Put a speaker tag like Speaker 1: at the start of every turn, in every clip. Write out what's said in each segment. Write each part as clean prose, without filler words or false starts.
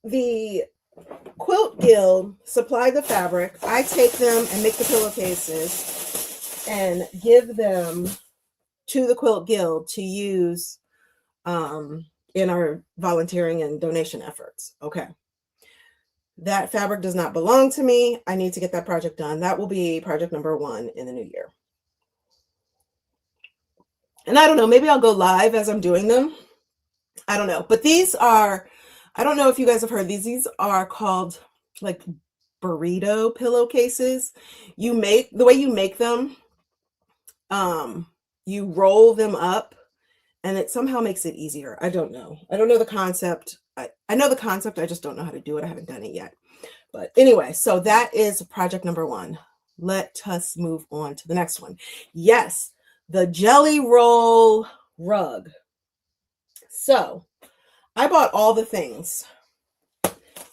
Speaker 1: the Quilt Guild supply the fabric. I take them and make the pillowcases and give them to the Quilt Guild to use in our volunteering and donation efforts. Okay. That fabric does not belong to me. I need to get that project done. That will be project number 1 in the new year. And I don't know, maybe I'll go live as I'm doing them. I don't know. But these are, I don't know if you guys have heard these. These are called like burrito pillowcases. You make, the way you make them, you roll them up and it somehow makes it easier. I don't know. I don't know the concept. I know the concept. I just don't know how to do it. I haven't done it yet. But anyway, so that is project number 1. Let us move on to the next one. Yes, the jelly roll rug. So I bought all the things.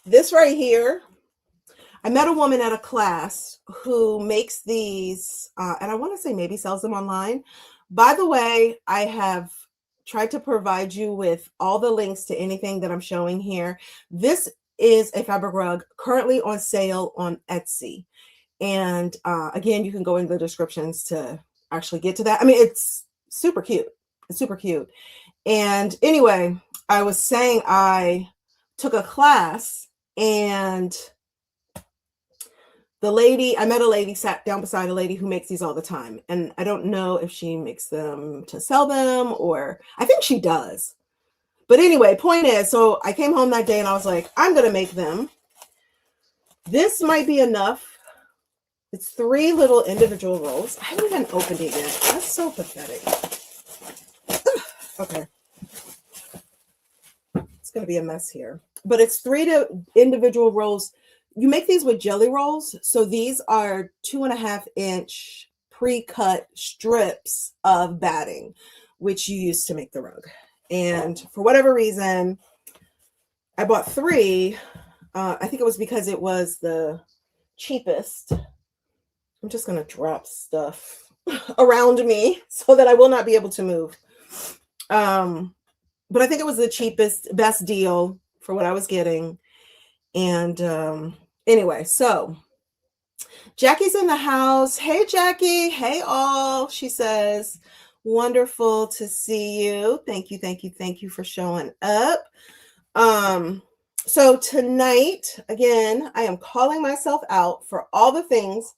Speaker 1: This right here, I met a woman at a class who makes these, and I want to say maybe sells them online. By the way, I have tried to provide you with all the links to anything that I'm showing here. This is a fabric rug currently on sale on Etsy. And again, you can go in the descriptions to actually get to that. I mean, it's super cute. It's super cute. And anyway, I was saying I took a class and I met a lady, sat down beside a lady who makes these all the time. And I don't know if she makes them to sell them or I think she does. But anyway, point is, so I came home that day and I was like, I'm going to make them. This might be enough. It's 3 little individual rolls. I haven't even opened it yet. That's so pathetic. Okay. It's going to be a mess here. But it's 3 individual rolls. You make these with jelly rolls. So these are 2.5-inch pre-cut strips of batting, which you use to make the rug. And for whatever reason, I bought 3. I think it was because it was the cheapest. I'm just going to drop stuff around me so that I will not be able to move. But I think it was the cheapest, best deal for what I was getting. And anyway, so Jackie's in the house. Hey, Jackie. Hey, all. She says, wonderful to see you. Thank you, thank you, thank you for showing up. So tonight, again, I am calling myself out for all the things,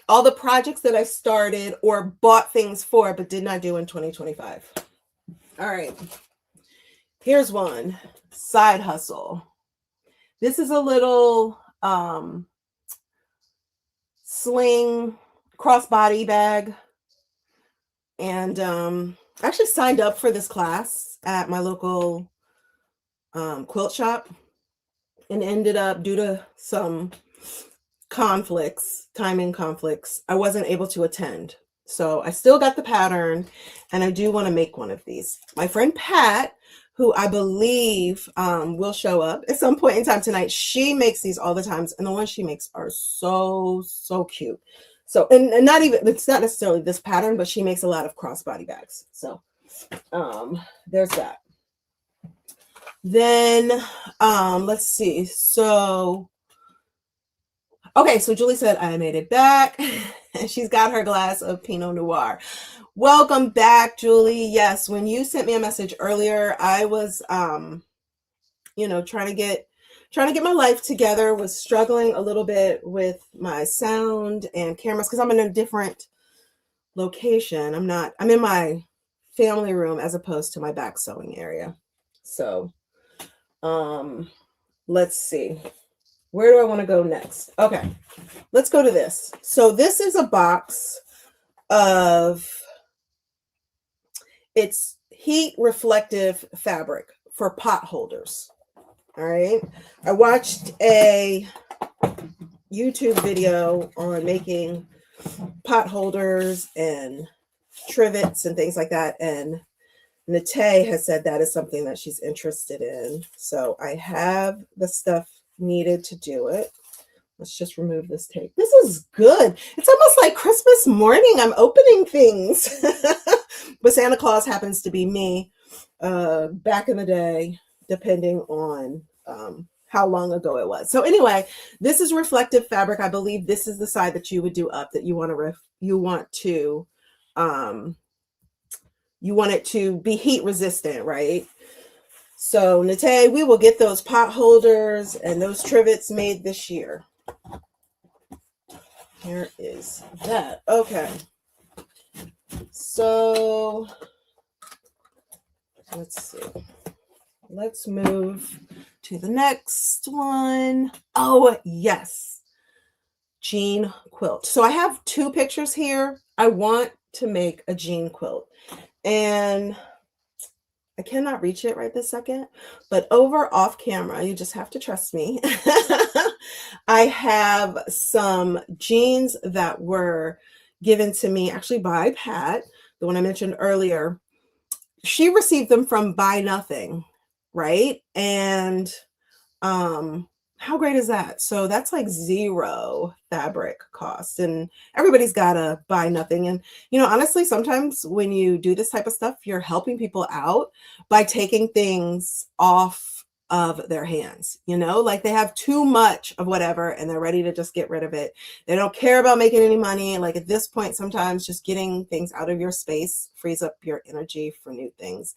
Speaker 1: all the projects that I started or bought things for, but did not do in 2025. All right. Here's one. Side hustle. This is a little sling crossbody bag. And I actually signed up for this class at my local quilt shop and ended up, due to some timing conflicts, I wasn't able to attend. So I still got the pattern and I do want to make one of these. My friend Pat, who I believe will show up at some point in time tonight, she makes these all the times. And the ones she makes are so, so cute. So, and not even, it's not necessarily this pattern, but she makes a lot of crossbody bags. So there's that. Then let's see. So, okay, so Julie said, I made it back. And she's got her glass of Pinot Noir. Welcome back, Julie. Yes, when you sent me a message earlier, I was, trying to get my life together, was struggling a little bit with my sound and cameras because I'm in a different location. I'm in my family room as opposed to my back sewing area. So, let's see. Where do I want to go next? Okay, let's go to this. So this is a box of, it's heat reflective fabric for pot holders. All right. I watched a YouTube video on making pot holders and trivets and things like that. And Nate has said that is something that she's interested in. So I have the stuff needed to do it. Let's just remove this tape. This is good. It's almost like Christmas morning. I'm opening things. But Santa Claus happens to be me back in the day. depending on how long ago it was. So anyway, this is reflective fabric. I believe this is the side that you would do up, that you want it to be heat resistant, right? So Nate, we will get those pot holders and those trivets made this year. Here is that. Okay. So let's see. Let's move to the next one. Oh, yes. Jean quilt. So I have two pictures here. I want to make a jean quilt, and I cannot reach it right this second, but over off camera, you just have to trust me. I have some jeans that were given to me actually by Pat, the one I mentioned earlier. She received them from Buy Nothing, right? And how great is that? So that's like zero fabric cost, and everybody's got to Buy Nothing. And honestly, sometimes when you do this type of stuff, you're helping people out by taking things off of their hands. Like they have too much of whatever and they're ready to just get rid of it. They don't care about making any money. Like at this point, sometimes just getting things out of your space frees up your energy for new things,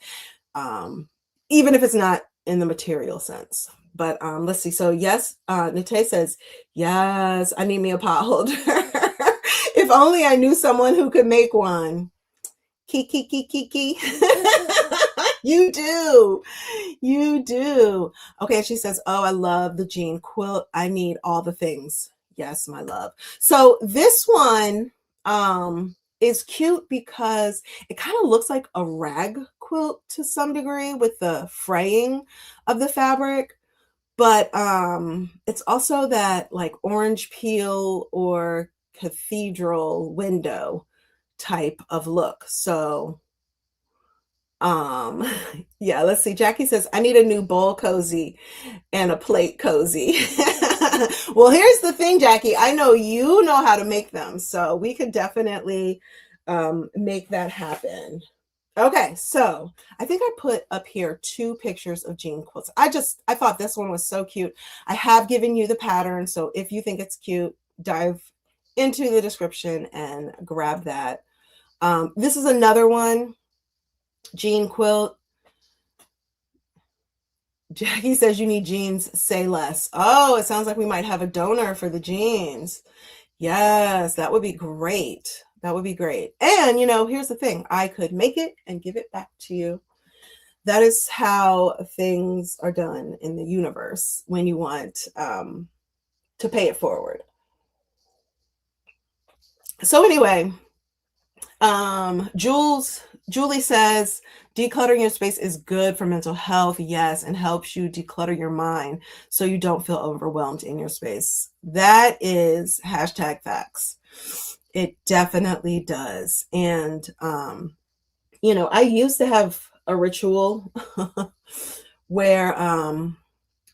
Speaker 1: even if it's not in the material sense. But let's see. So yes, Nate says, yes, I need me a pot holder. If only I knew someone who could make one. Kiki. You do. Okay, she says, oh, I love the jean quilt. I need all the things. Yes, my love. So this one is cute because it kind of looks like a rag quilt to some degree with the fraying of the fabric. But it's also that like orange peel or cathedral window type of look. So yeah, let's see. Jackie says, I need a new bowl cozy and a plate cozy. Well, here's the thing, Jackie. I know you know how to make them, so we could definitely make that happen. Okay, so I think I put up here two pictures of jean quilts. I thought this one was so cute. I have given you the pattern, so if you think it's cute, dive into the description and grab that. This is another one, jean quilt. Jackie says you need jeans, say less. Oh, it sounds like we might have a donor for the jeans. Yes, that would be great. That would be great. And, here's the thing. I could make it and give it back to you. That is how things are done in the universe when you want to pay it forward. So anyway, Julie says, decluttering your space is good for mental health. Yes, and helps you declutter your mind so you don't feel overwhelmed in your space. That is #facts. It definitely does. And, I used to have a ritual where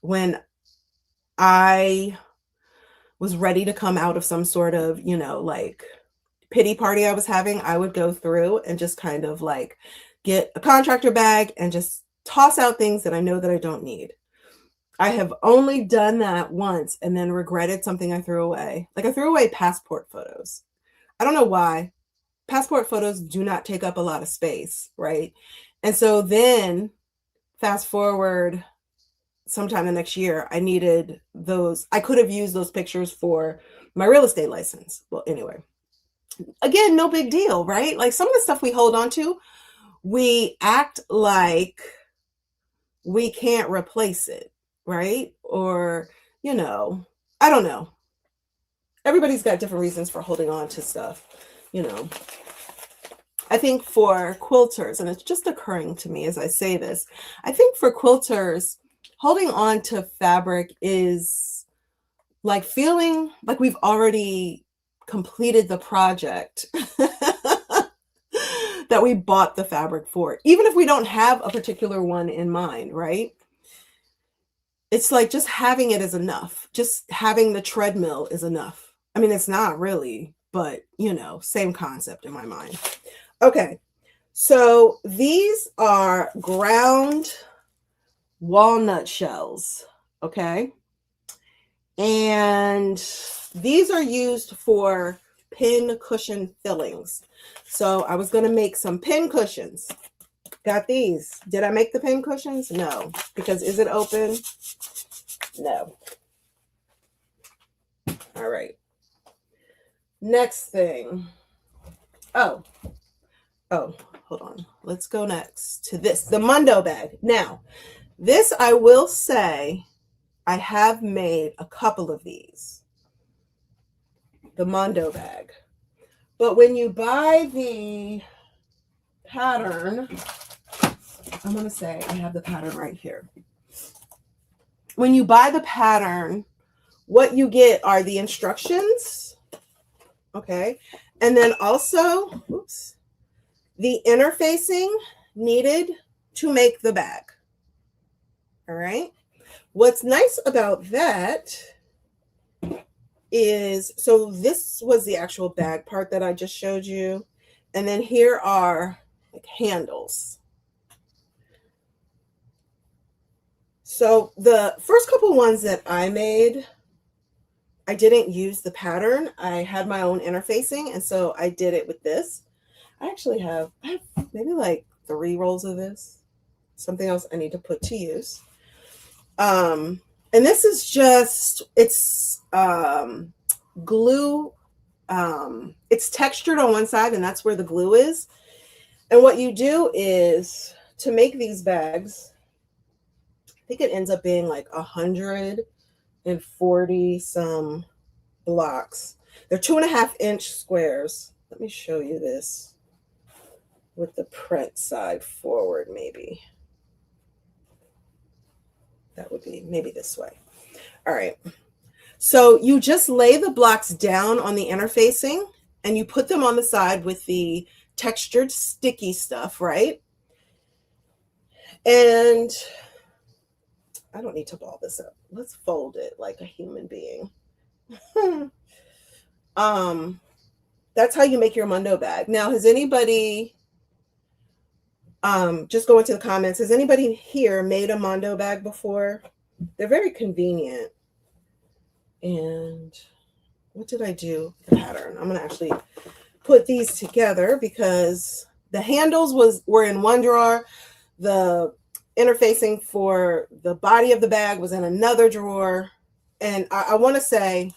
Speaker 1: when I was ready to come out of some sort of, like pity party I was having, I would go through and just kind of like get a contractor bag and just toss out things that I know that I don't need. I have only done that once and then regretted something I threw away. Like I threw away passport photos. I don't know why. Passport photos do not take up a lot of space, right? And so then fast forward sometime the next year, I needed those. I could have used those pictures for my real estate license. Well, anyway, again, no big deal, right? Like some of the stuff we hold on to, we act like we can't replace it, right? Or, I don't know. Everybody's got different reasons for holding on to stuff, I think for quilters, and it's just occurring to me as I say this, I think for quilters, holding on to fabric is like feeling like we've already completed the project that we bought the fabric for, even if we don't have a particular one in mind, right? It's like just having it is enough. Just having the treadmill is enough. I mean, it's not really, but same concept in my mind. Okay, so these are ground walnut shells. Okay. And these are used for pin cushion fillings. So I was going to make some pin cushions. Got these. Did I make the pin cushions? No. Because is it open? No. All right. Next thing. Oh, hold on. Let's go next to this, the Mundo bag. Now, this I will say, I have made a couple of these, the Mundo bag. But when you buy the pattern, I'm going to say I have the pattern right here. When you buy the pattern, what you get are the instructions. Okay. And then also, oops, the interfacing needed to make the bag. All right. What's nice about that is, so this was the actual bag part that I just showed you. And then here are like handles. So the first couple ones that I made, I didn't use the pattern. I had my own interfacing. And so I did it with this. I have maybe like 3 rolls of this. Something else I need to put to use. And this is just, it's glue. It's textured on one side, and that's where the glue is. And what you do is, to make these bags, I think it ends up being like 140 some blocks. They're 2.5-inch squares. Let me show you this with the print side forward, maybe. That would be maybe this way. All right. So you just lay the blocks down on the interfacing and you put them on the side with the textured sticky stuff, right? And I don't need to ball this up. Let's fold it like a human being. That's how you make your Mundo bag. Now, has anybody, just go into the comments, has anybody here made a Mundo bag before? They're very convenient. And what did I do with the pattern? I'm gonna actually put these together because the handles were in one drawer. The interfacing for the body of the bag was in another drawer. And I want to say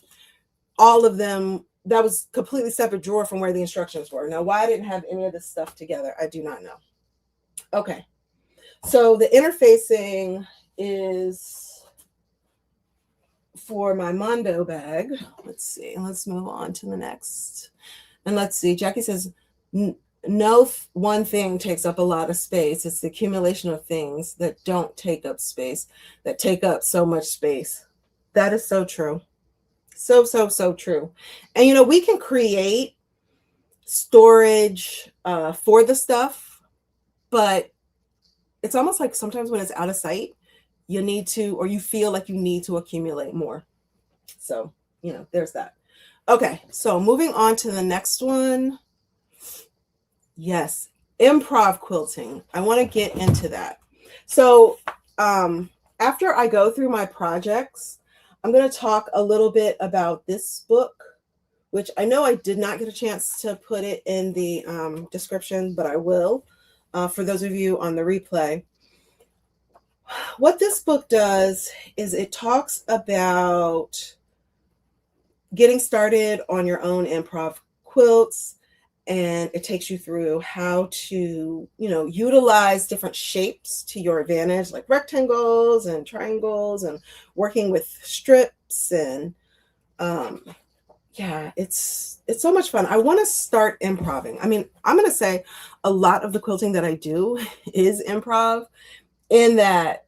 Speaker 1: all of them, that was completely separate drawer from where the instructions were. Now, why I didn't have any of this stuff together, I do not know. Okay. So the interfacing is for my Mundo bag. Let's see. Let's move on to the next. And let's see. Jackie says, no one thing takes up a lot of space. It's the accumulation of things that don't take up space, that take up so much space. That is so true. So true. And, you know, we can create storage for the stuff, but it's almost like sometimes when it's out of sight, you need to, or you feel like you need to accumulate more. So, you know, there's that. Okay, so moving on to the next one. Yes, improv quilting. I want to get into that. So after I go through my projects, I'm going to talk a little bit about this book, which I know I did not get a chance to put it in the description, but I will for those of you on the replay. What this book does is it talks about getting started on your own improv quilts, and it takes you through how to, you know, utilize different shapes to your advantage, like rectangles and triangles, and working with strips. And yeah, it's so much fun. I want to start improving. I mean, I'm going to say a lot of the quilting that I do is improv, in that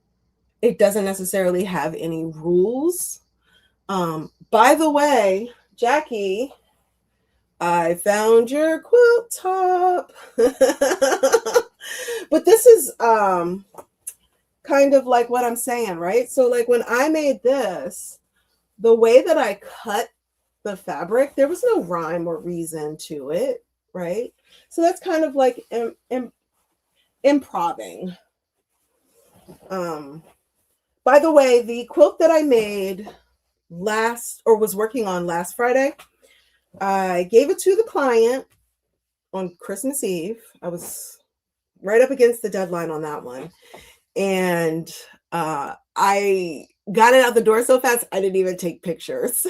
Speaker 1: it doesn't necessarily have any rules. By the way, Jackie, I found your quilt top. But this is kind of like what I'm saying, right? So like when I made this, the way that I cut the fabric, there was no rhyme or reason to it, right? So that's kind of like improving. By the way, the quilt that I made was working on last Friday, I gave it to the client on Christmas Eve. I was right up against the deadline on that one. And I got it out the door so fast, I didn't even take pictures.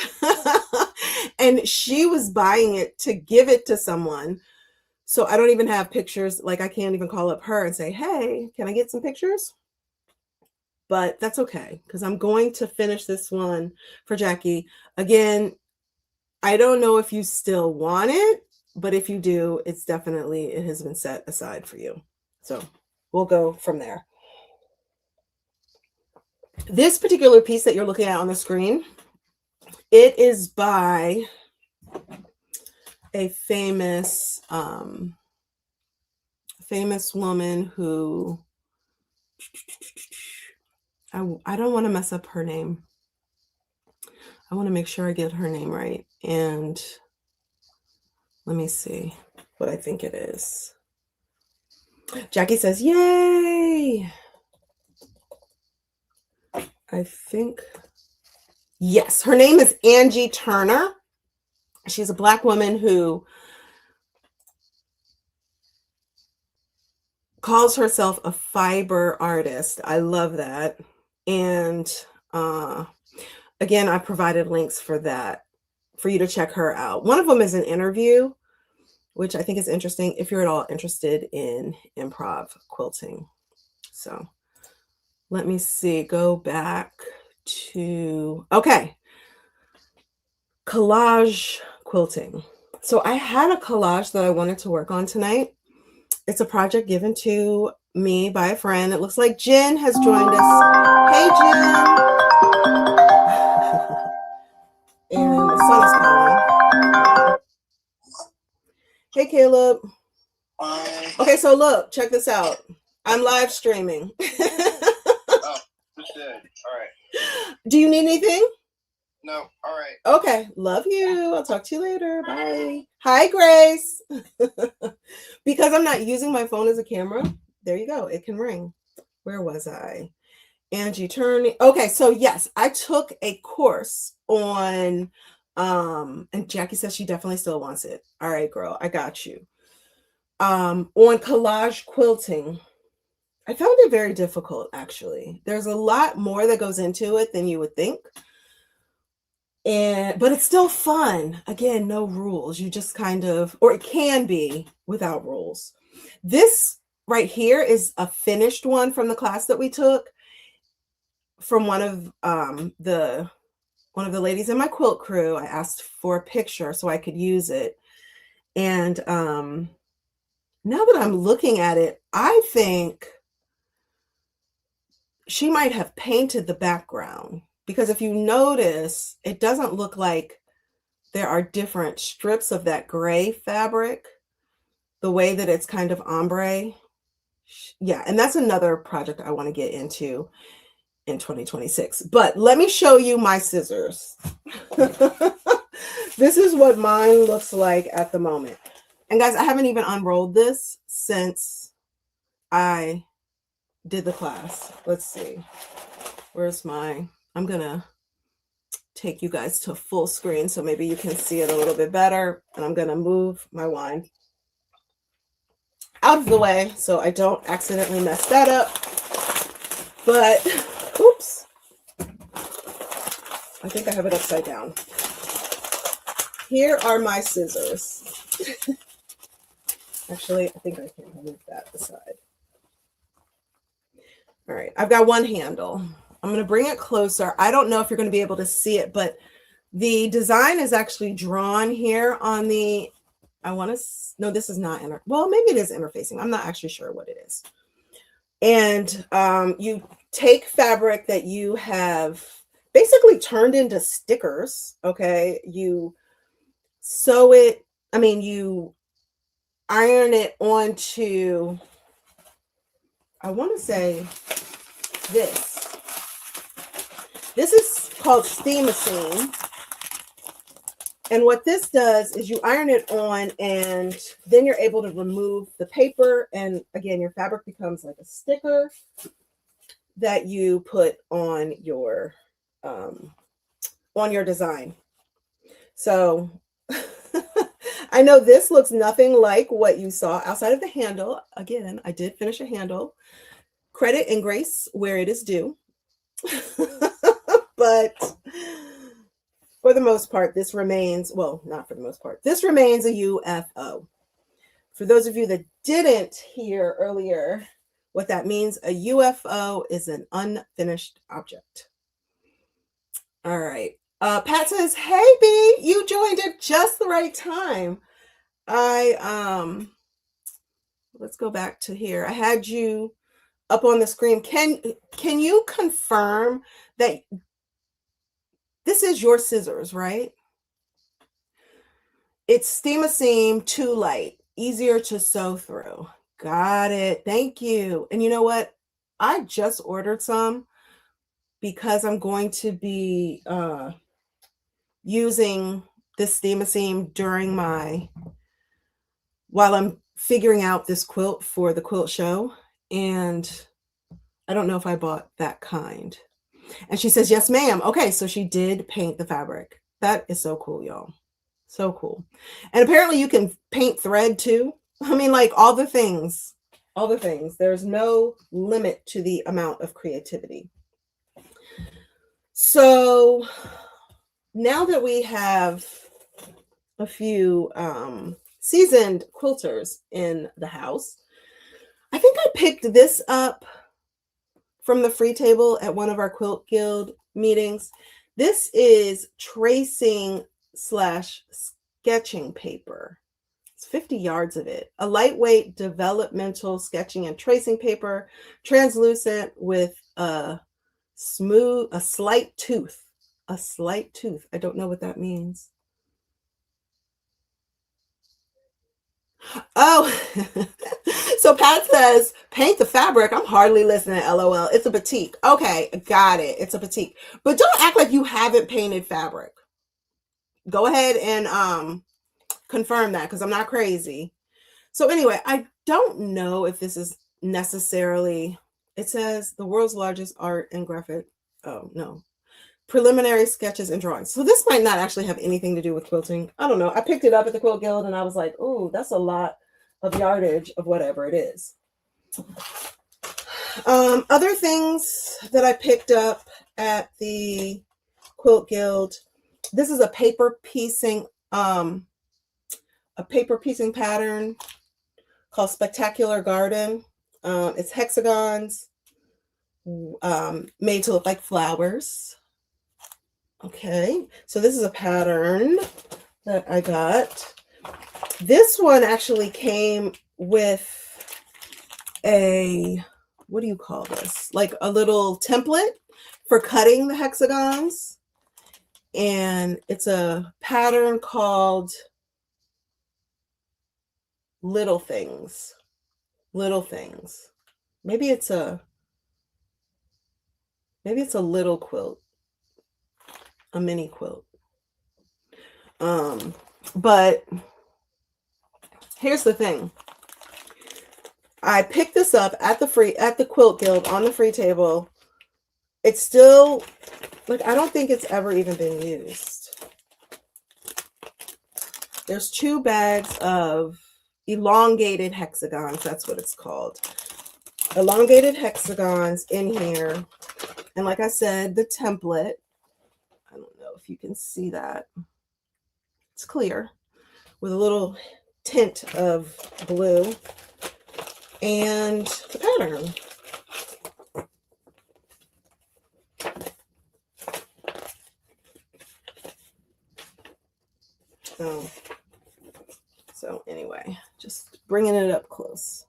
Speaker 1: And she was buying it to give it to someone. So I don't even have pictures. Like, I can't even call up her and say, hey, can I get some pictures? But that's okay, because I'm going to finish this one for Jackie. Again, I don't know if you still want it, but if you do, it has been set aside for you. So we'll go from there. This particular piece that you're looking at on the screen, it is by a famous woman who, I don't want to mess up her name. I want to make sure I get her name right. And let me see what I think it is. Jackie says, yay! I think, yes, her name is Angie Turner. She's a Black woman who calls herself a fiber artist. I love that. And again, I provided links for that for you to check her out. One of them is an interview, which I think is interesting if you're at all interested in improv quilting. So let me see, go back to, okay, collage quilting. So I had a collage that I wanted to work on tonight. It's a project given to me by a friend. It looks like Jen has joined us. Hey, Jen. And the sun is calling. Hey, Caleb. Hi. Okay, so look, check this out. I'm live streaming.
Speaker 2: Oh, good. All right.
Speaker 1: Do you need anything?
Speaker 2: No. All right.
Speaker 1: Okay. Love you. I'll talk to you later. Bye. Hi, Grace. Because I'm not using my phone as a camera, there you go. It can ring. Where was I? Angie Turner. Okay. So yes, I took a course on, and Jackie says she definitely still wants it. All right, girl, I got you. On collage quilting. I found it very difficult, actually. There's a lot more that goes into it than you would think. But it's still fun. Again, no rules. You just kind of, or it can be without rules. This right here is a finished one from the class that we took from one of the ladies in my quilt crew. I asked for a picture so I could use it. And now that I'm looking at it, I think she might have painted the background, because if you notice, it doesn't look like there are different strips of that gray fabric, the way that it's kind of ombre. Yeah, and that's another project I want to get into in 2026. But let me show you my scissors. This is what mine looks like at the moment. And guys, I haven't even unrolled this since I did the class. Let's see. Where's my, I'm gonna take you guys to full screen so maybe you can see it a little bit better. And I'm gonna move my wine out of the way so I don't accidentally mess that up. But, oops. I think I have it upside down. Here are my scissors. Actually, I think I can move that aside. All right, I've got one handle. I'm going to bring it closer. I don't know if you're going to be able to see it, but the design is actually drawn here on the, no, this is not, well, maybe it is interfacing. I'm not actually sure what it is. And you take fabric that you have basically turned into stickers, okay? You sew it, you iron it onto, I want to say this. This is called steam machine. And what this does is you iron it on, and then you're able to remove the paper. And again, your fabric becomes like a sticker. that you put on your design. So I know this looks nothing like what you saw outside of the handle. Again, I did finish a handle. Credit and grace where it is due. But for the most part, this remains, well, not for the most part, this remains a UFO. For those of you that didn't hear earlier what that means, a UFO is an unfinished object. All right. Pat says, "Hey B, you joined at just the right time." Let's go back to here. I had you up on the screen. Can you confirm that this is your scissors, right? It's steam a seam, too light, easier to sew through. Got it. Thank you. And you know what? I just ordered some because I'm going to be using this steam a seam during while I'm figuring out this quilt for the quilt show. And I don't know if I bought that kind. And she says, yes, ma'am. Okay, so she did paint the fabric. That is so cool, y'all. So cool. And apparently you can paint thread too. I mean, like all the things. There's no limit to the amount of creativity. So now that we have a few seasoned quilters in the house, I think I picked this up from the free table at one of our Quilt Guild meetings. This is tracing / sketching paper. It's 50 yards of it. A lightweight developmental sketching and tracing paper, translucent with a slight tooth. A slight tooth. I don't know what that means. Oh, so Pat says, paint the fabric. I'm hardly listening, LOL. It's a batik. Okay, got it. It's a batik. But don't act like you haven't painted fabric. Go ahead and confirm that because I'm not crazy. So anyway, I don't know if this is necessarily, it says the world's largest art and graphic. Oh, no. Preliminary sketches and drawings. So this might not actually have anything to do with quilting. I don't know. I picked it up at the Quilt Guild and I was like, oh, that's a lot of yardage of whatever it is. Other things that I picked up at the Quilt Guild. This is a paper piecing pattern called Spectacular Garden. It's hexagons made to look like flowers. Okay, so this is a pattern that I got. This one actually came with a, what do you call this? Like a little template for cutting the hexagons. And it's a pattern called Little Things. Little Things. Maybe it's a little quilt. A mini quilt. But here's the thing. I picked this up at the Quilt Guild on the free table. It's still, like, I don't think it's ever even been used. There's 2 bags of elongated hexagons. That's what it's called. Elongated hexagons in here. And like I said, the template. I don't know if you can see that. It's clear with a little tint of blue and the pattern. So anyway, just bringing it up close.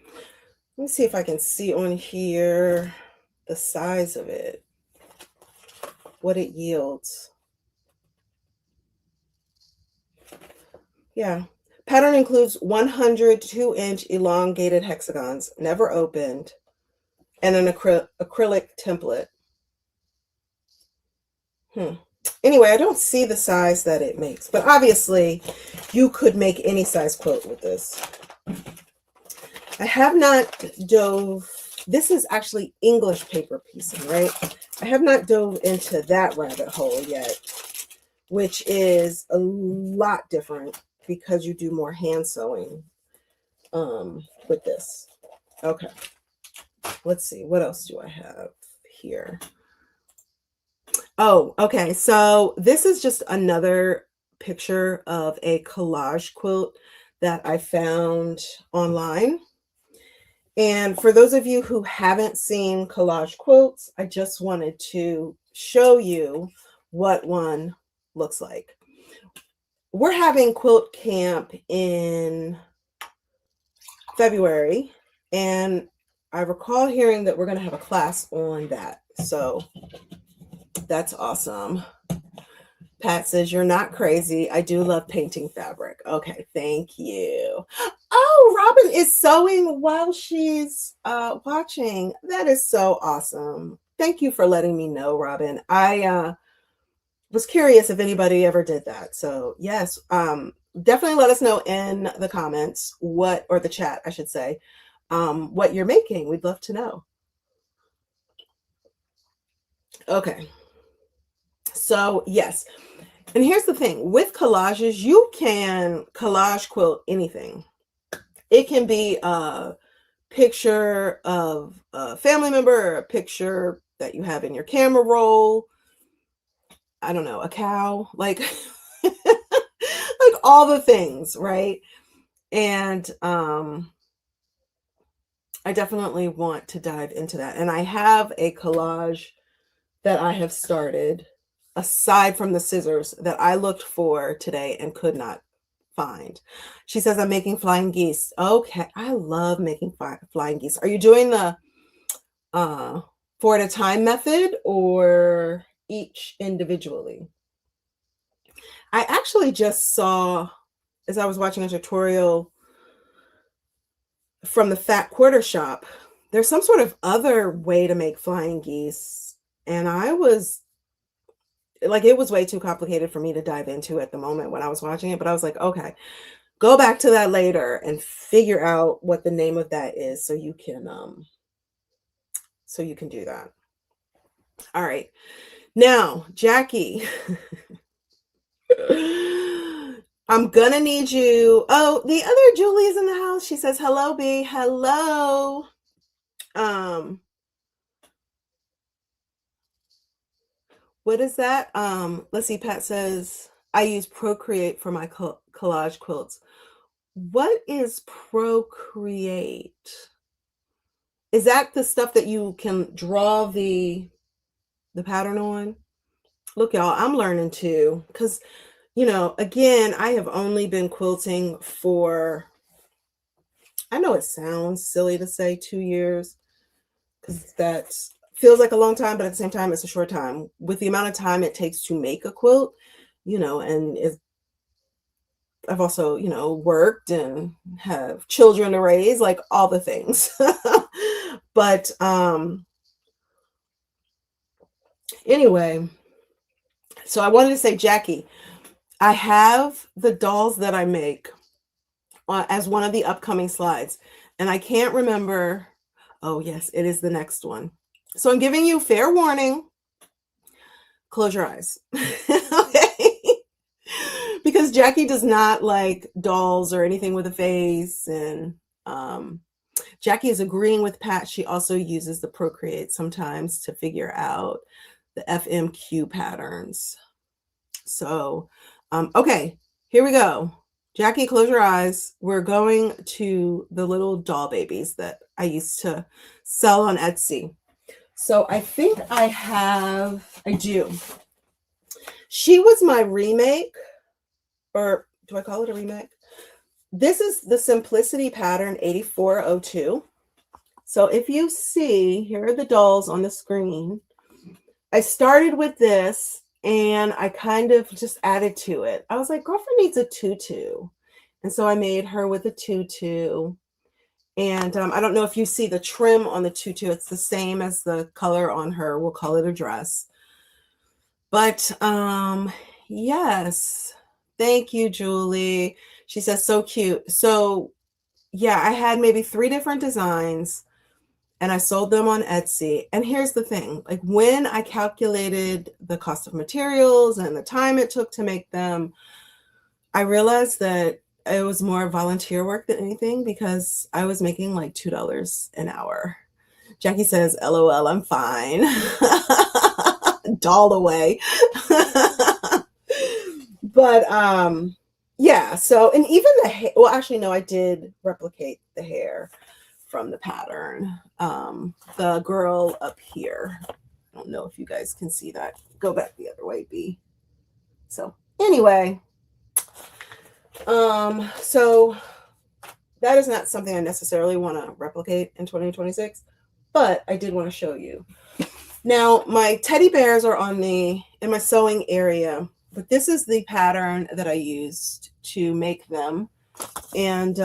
Speaker 1: Let me see if I can see on here the size of it. What it yields. Yeah. Pattern includes 102-inch elongated hexagons, never opened, and an acrylic template. Anyway, I don't see the size that it makes, but obviously you could make any size quilt with this. I have not dove this is actually English paper piecing, right? I have not dove into that rabbit hole yet, which is a lot different because you do more hand sewing with this. Okay, let's see, what else do I have here? Oh, okay, so this is just another picture of a collage quilt that I found online. And for those of you who haven't seen collage quilts, I just wanted to show you what one looks like. We're having quilt camp in February, and I recall hearing that we're going to have a class on that. So that's awesome. Pat says, you're not crazy. I do love painting fabric. Okay, thank you. Oh, Robin is sewing while she's watching. That is so awesome. Thank you for letting me know, Robin. I was curious if anybody ever did that. So yes, definitely let us know in the comments or the chat, I should say, what you're making. We'd love to know. Okay. So yes. And here's the thing, with collages, you can collage quilt anything. It can be a picture of a family member, or a picture that you have in your camera roll. I don't know, a cow, like, like all the things, right? And I definitely want to dive into that. And I have a collage that I have started aside from the scissors that I looked for today and could not find. She says, I'm making flying geese. Okay, I love making flying geese. Are you doing the 4 at a time method or each individually? I actually just saw, as I was watching a tutorial from the Fat Quarter Shop, there's some sort of other way to make flying geese. And I was like, it was way too complicated for me to dive into at the moment when I was watching it, but I was like, okay, go back to that later and figure out what the name of that is so you can do that. All right. Now, Jackie, I'm gonna need you. Oh, the other Julie is in the house. She says, hello, B. Hello. What is that? Let's see. Pat says, I use Procreate for my collage quilts. What is Procreate? Is that the stuff that you can draw the pattern on? Look, y'all, I'm learning too, because, again, I have only been quilting for, I know it sounds silly to say 2 years, because that feels like a long time, but at the same time, it's a short time. With the amount of time it takes to make a quilt, and I've also, worked and have children to raise, like all the things. But anyway, so I wanted to say, Jackie, I have the dolls that I make as one of the upcoming slides, and I can't remember. Oh, yes, it is the next one. So I'm giving you fair warning. Close your eyes. Okay. Because Jackie does not like dolls or anything with a face. And Jackie is agreeing with Pat. She also uses the Procreate sometimes to figure out the FMQ patterns. So, okay, here we go. Jackie, close your eyes. We're going to the little doll babies that I used to sell on Etsy. So I think I do. She was my remake, or do I call it a remake? This is the Simplicity pattern 8402. So if you see, here are the dolls on the screen. I started with this and I kind of just added to it. I was like, girlfriend needs a tutu. And so I made her with a tutu. And I don't know if you see the trim on the tutu. It's the same as the color on her. We'll call it a dress. But yes. Thank you, Julie. She says, so cute. So yeah, I had maybe 3 different designs. and I sold them on Etsy. And here's the thing, like when I calculated the cost of materials and the time it took to make them, I realized that it was more volunteer work than anything because I was making like $2 an hour. Jackie says, LOL, I'm fine. Doll away. But yeah, so, and even the hair, well, actually, no, I did replicate the hair from the pattern. The girl up here, I don't know if you guys can see that. Go back the other way, B. So anyway, so that is not something I necessarily want to replicate in 2026, but I did want to show you. Now, my teddy bears are in my sewing area, but this is the pattern that I used to make them. And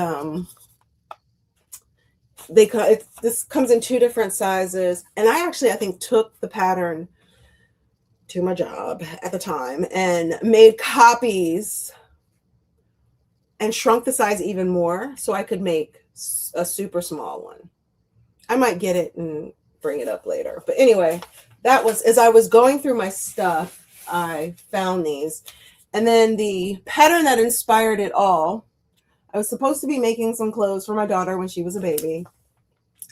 Speaker 1: this comes in 2 different sizes. And I think took the pattern to my job at the time and made copies and shrunk the size even more so I could make a super small one. I might get it and bring it up later. But anyway, that was, as I was going through my stuff, I found these. And then the pattern that inspired it all, I was supposed to be making some clothes for my daughter when she was a baby.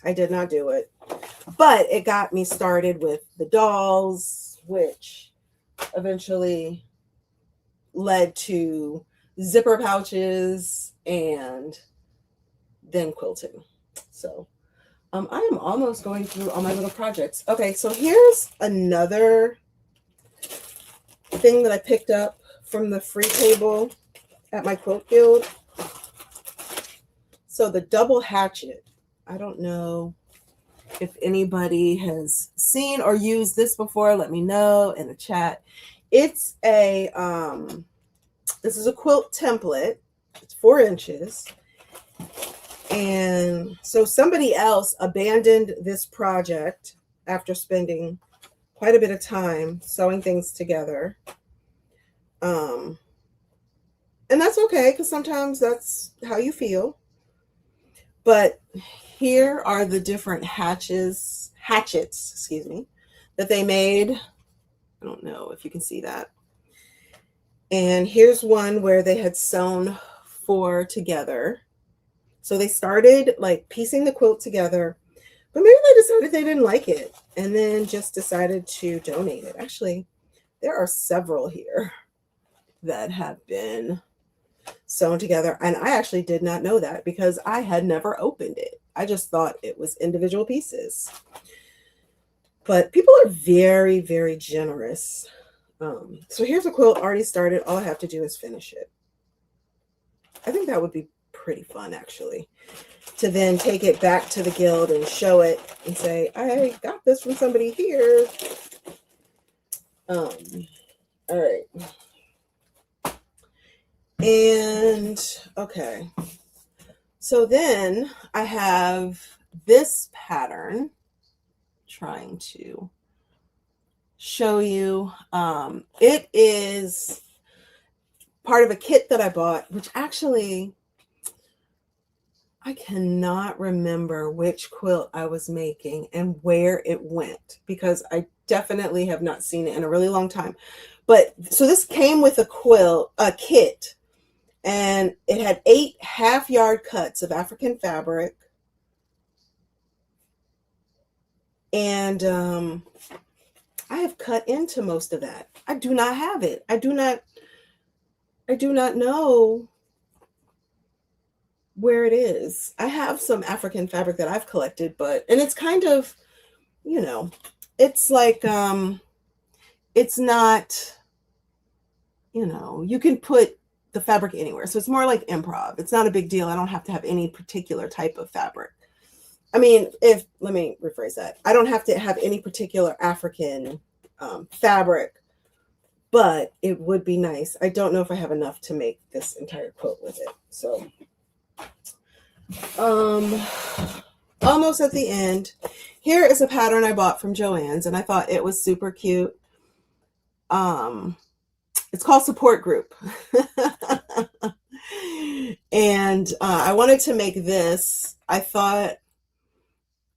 Speaker 1: I did not do it. But it got me started with the dolls, which eventually led to zipper pouches and then quilting. So I am almost going through all my little projects. Okay, so here's another thing that I picked up from the free table at my quilt guild. So the double hatchet. I don't know if anybody has seen or used this before. Let me know in the chat. It's a this is a quilt template. It's 4 inches. And so somebody else abandoned this project after spending quite a bit of time sewing things together. And that's okay, because sometimes that's how you feel. But here are the different hatchets, that they made. I don't know if you can see that. And here's one where they had sewn 4 together. So they started like piecing the quilt together, but maybe they decided they didn't like it and then just decided to donate it. Actually, there are several here that have been sewn together. And I actually did not know that because I had never opened it. I just thought it was individual pieces. But people are very, very generous. So here's a quilt already started. All I have to do is finish it. I think that would be pretty fun, actually, to then take it back to the guild and show it and say, I got this from somebody here. All right. And okay, so then I have this pattern trying to show you. It is part of a kit that I bought, which actually I cannot remember which quilt I was making and where it went because I definitely have not seen it in a really long time. But so this came with a kit, and it had 8 half-yard cuts of African fabric. And I have cut into most of that. I do not have it. I do not know where it is. I have some African fabric that I've collected, and it's kind of, it's like, it's not, you can put the fabric anywhere. So it's more like improv. It's not a big deal. I don't have to have any particular type of fabric. I mean, let me rephrase that. I don't have to have any particular African fabric, but it would be nice. I don't know if I have enough to make this entire quilt with it. So, almost at the end. Here is a pattern I bought from Joann's, and I thought it was super cute. It's called Support Group. And I wanted to make this. I thought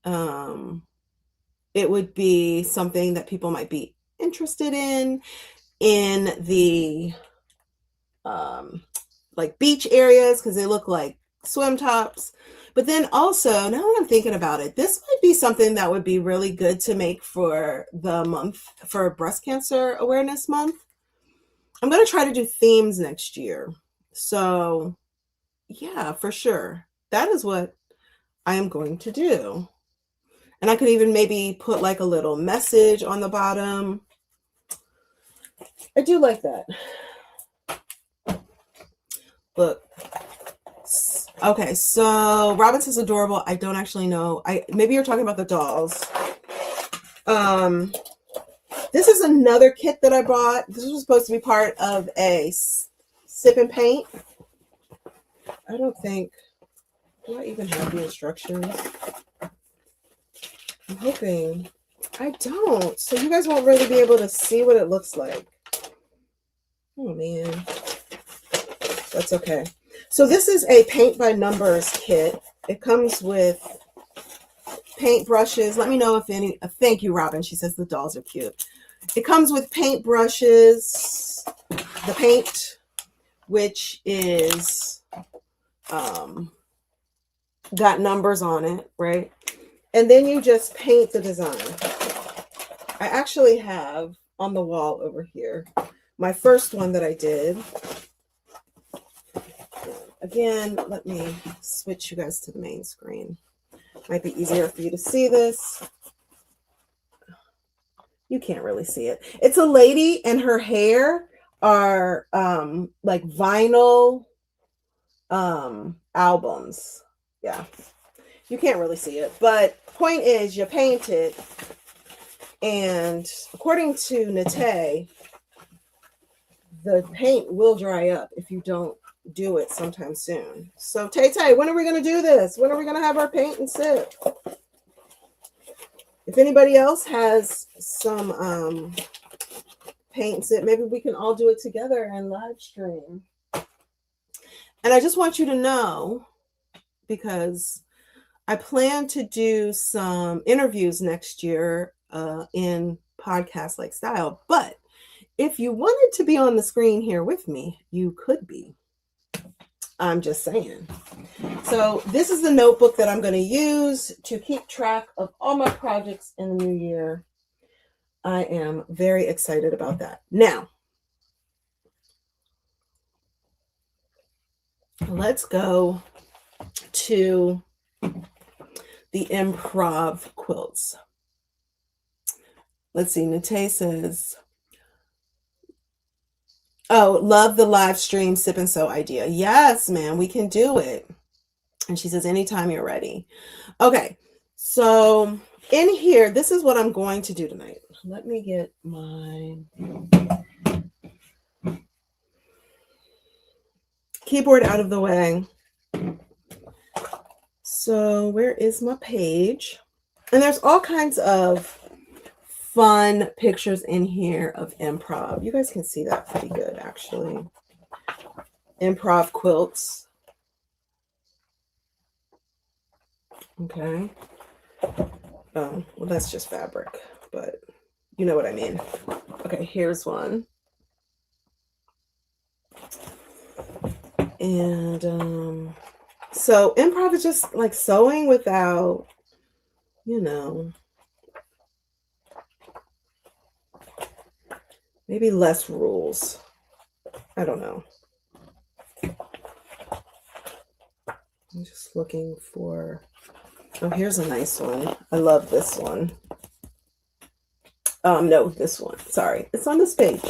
Speaker 1: It would be something that people might be interested in the like beach areas because they look like swim tops. But then also, now that I'm thinking about it, this might be something that would be really good to make for the month for Breast Cancer Awareness Month. I'm going to try to do themes next year. So, yeah, for sure. That is what I am going to do. And I could even maybe put like a little message on the bottom. I do like that. Look. Okay, so Robin says adorable. I don't actually know. Maybe you're talking about the dolls. This is another kit that I bought. This was supposed to be part of a sip and paint. I don't think. Do I even have the instructions? I'm hoping I don't. So you guys won't really be able to see what it looks like. Oh man. That's okay. So this is a paint by numbers kit. It comes with paint brushes. Let me know if any. Thank you, Robin. She says the dolls are cute. It comes with paint brushes, the paint, which is got numbers on it, right? And then you just paint the design. I actually have on the wall over here my first one that I did. Again, let me switch you guys to the main screen. Might be easier for you to see this. You can't really see it. It's a lady and her hair are like vinyl albums. Yeah. You can't really see it. But point is you paint it, and according to Nate, the paint will dry up if you don't do it sometime soon. So Tay, when are we going to do this? When are we going to have our paint and sip? If anybody else has some paint and sip, maybe we can all do it together and live stream. And I just want you to know, because I plan to do some interviews next year in podcast like style, but if you wanted to be on the screen here with me, you could be. I'm just saying. So this is the notebook that I'm going to use to keep track of all my projects in the new year. I am very excited about that. Now, let's go to the Improv Quilts. Let's see. Nate says, oh, love the live stream sip and sew idea. Yes, man, we can do it. And she says, anytime you're ready. Okay, so in here, this is what I'm going to do tonight. Let me get my keyboard out of the way. So where is my page? And there's all kinds of fun pictures in here of improv. You guys can see that pretty good, actually. Improv quilts. Okay. Oh, well, that's just fabric, but you know what I mean. Okay, here's one. And so improv is just like sewing without, you know, maybe less rules. I don't know. I'm just looking for, oh, here's a nice one. I love this one. No, this one. Sorry, it's on this page.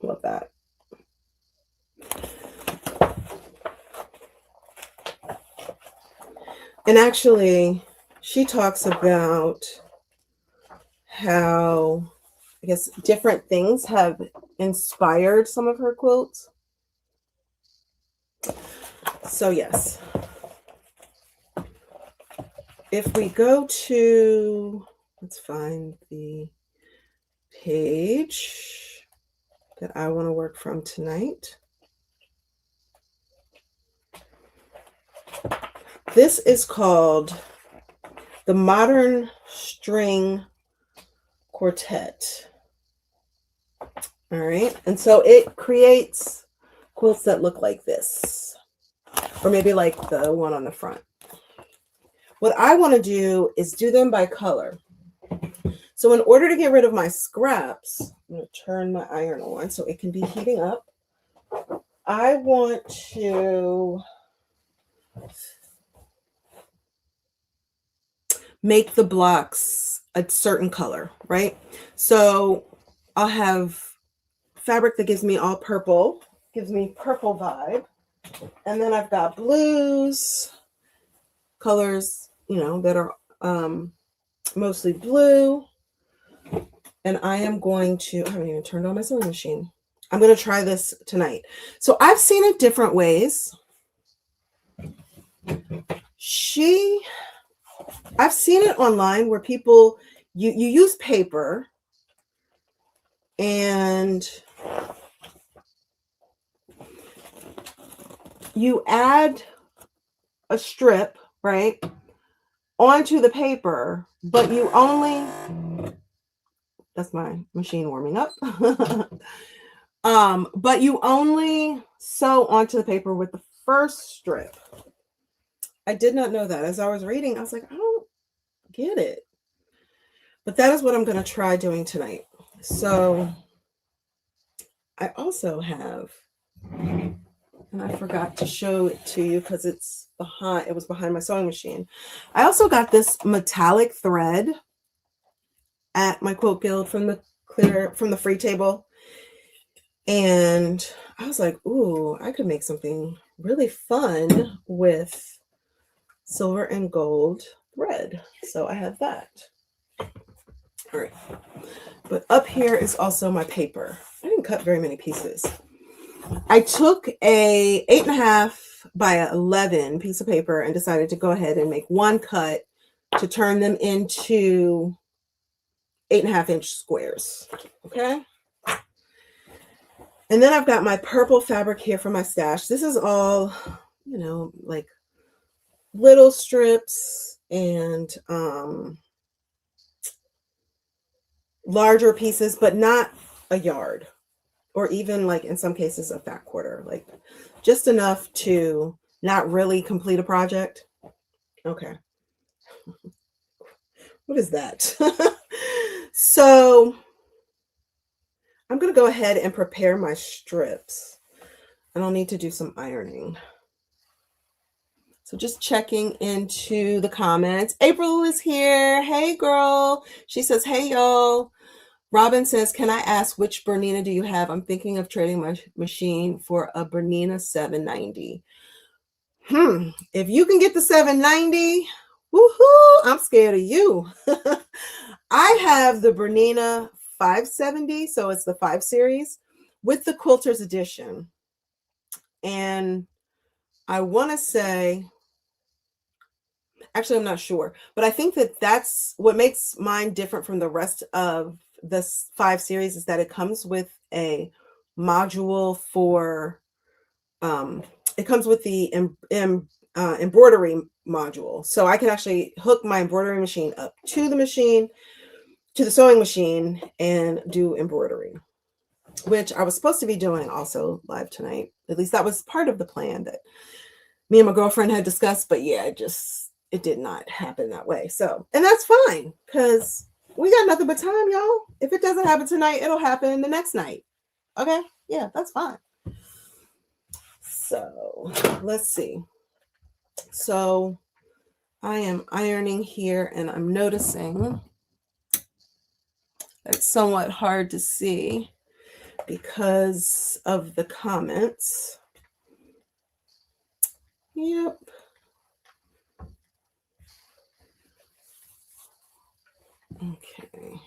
Speaker 1: Love that. And actually, she talks about how, I guess, different things have inspired some of her quilts. So yes, if we go to, let's find the page that I want to work from tonight. This is called the Modern String Quartet. All right. And so it creates quilts that look like this, or maybe like the one on the front. What I want to do is do them by color. So in order to get rid of my scraps, I'm going to turn my iron on so it can be heating up. I want to make the blocks a certain color, right? So I'll have fabric that gives me all purple, gives me purple vibe. And then I've got blues, colors, that are mostly blue. And I am going to, I haven't even turned on my sewing machine. I'm going to try this tonight. So I've seen it different ways. I've seen it online where people, you use paper and you add a strip, right, onto the paper, but you only, that's my machine warming up. But you only sew onto the paper with the first strip. I did not know that. As I was reading, I was like, I don't get it. But that is what I'm going to try doing tonight. So I also have, and I forgot to show it to you because it was behind my sewing machine. I also got this metallic thread at my Quilt Guild from the free table. And I was like, ooh, I could make something really fun with silver and gold thread. So I have that. All right. But up here is also my paper. I didn't cut very many pieces. I took a 8.5 by 11 piece of paper and decided to go ahead and make one cut to turn them into 8.5-inch squares. Okay. And then I've got my purple fabric here for my stash. This is all, like little strips and larger pieces, but not a yard, or even like in some cases a fat quarter, like just enough to not really complete a project. Okay. What is that? So I'm going to go ahead and prepare my strips, and I'll need to do some ironing. So just checking into the comments. April is here. Hey, girl. She says, hey, y'all. Robin says, can I ask which Bernina do you have? I'm thinking of trading my machine for a Bernina 790. If you can get the 790, woohoo, I'm scared of you. I have the Bernina 570, so it's the 5 series with the Quilters edition. And I want to say, actually, I'm not sure, but I think that's what makes mine different from the rest of the 5 series, is that it comes with a module for, it comes with the embroidery module. So I can actually hook my embroidery machine up to the sewing machine and do embroidery, which I was supposed to be doing also live tonight. At least that was part of the plan that me and my girlfriend had discussed, but yeah, it did not happen that way. So, and that's fine, because we got nothing but time, y'all. If it doesn't happen tonight, it'll happen the next night. Okay? Yeah, that's fine. So let's see. So I am ironing here, and I'm noticing it's somewhat hard to see because of the comments. Yep. Okay.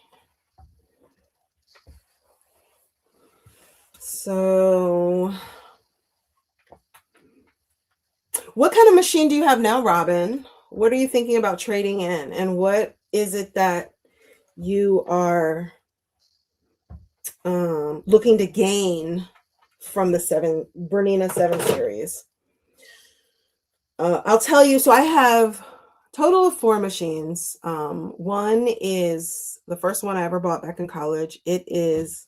Speaker 1: So what kind of machine do you have now, Robin? What are you thinking about trading in? And what is it that you are looking to gain from the Bernina 7 series? I'll tell you, so I have total of 4 machines. One is the first one I ever bought back in college. It is,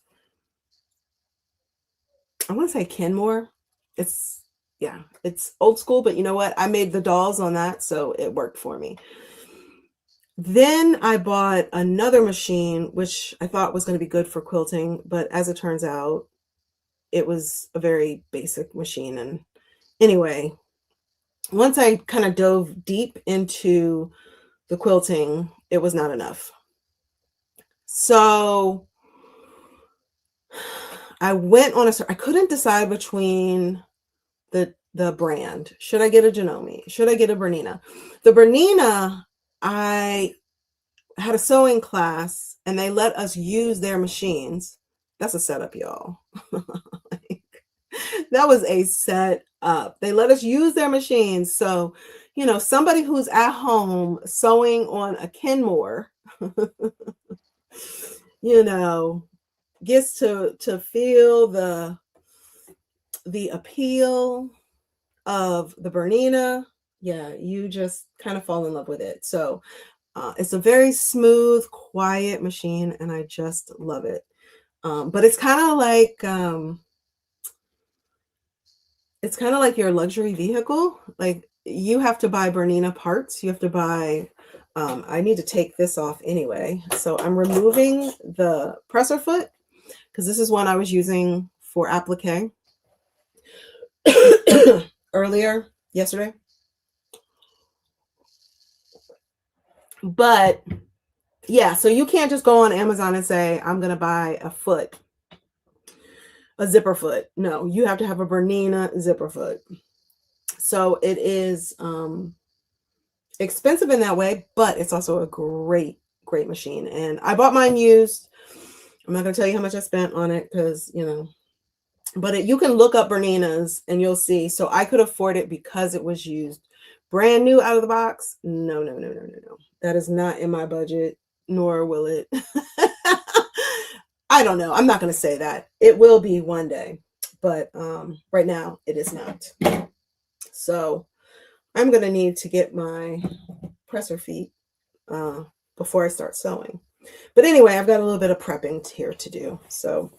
Speaker 1: I want to say Kenmore. It's, yeah, it's old school, but you know what? I made the dolls on that, so it worked for me. Then I bought another machine, which I thought was going to be good for quilting, but as it turns out, it was a very basic machine. And anyway, once I kind of dove deep into the quilting, it was not enough. So I went on I couldn't decide between the brand. Should I get a Janome? Should I get a Bernina? The Bernina, I had a sewing class and they let us use their machines. That's a setup, y'all. Like, that was a setup. They let us use their machines. So, you know, somebody who's at home sewing on a Kenmore, you know, gets to feel the appeal of the Bernina. Yeah, you just kind of fall in love with it. So it's a very smooth, quiet machine, and I just love it. But it's kind of like your luxury vehicle. Like, you have to buy Bernina parts. You have to buy. I need to take this off anyway, so I'm removing the presser foot because this is one I was using for applique earlier yesterday. But yeah, so you can't just go on Amazon and say, I'm going to buy a zipper foot. No, you have to have a Bernina zipper foot. So it is expensive in that way, but it's also a great machine. And I bought mine used. I'm not going to tell you how much I spent on it because, you know, but you can look up Berninas and you'll see. So I could afford it because it was used. Brand new out of the box? No. That is not in my budget, nor will it. I don't know. I'm not going to say that. It will be one day, but right now it is not. So I'm going to need to get my presser feet before I start sewing. But anyway, I've got a little bit of prepping here to do. So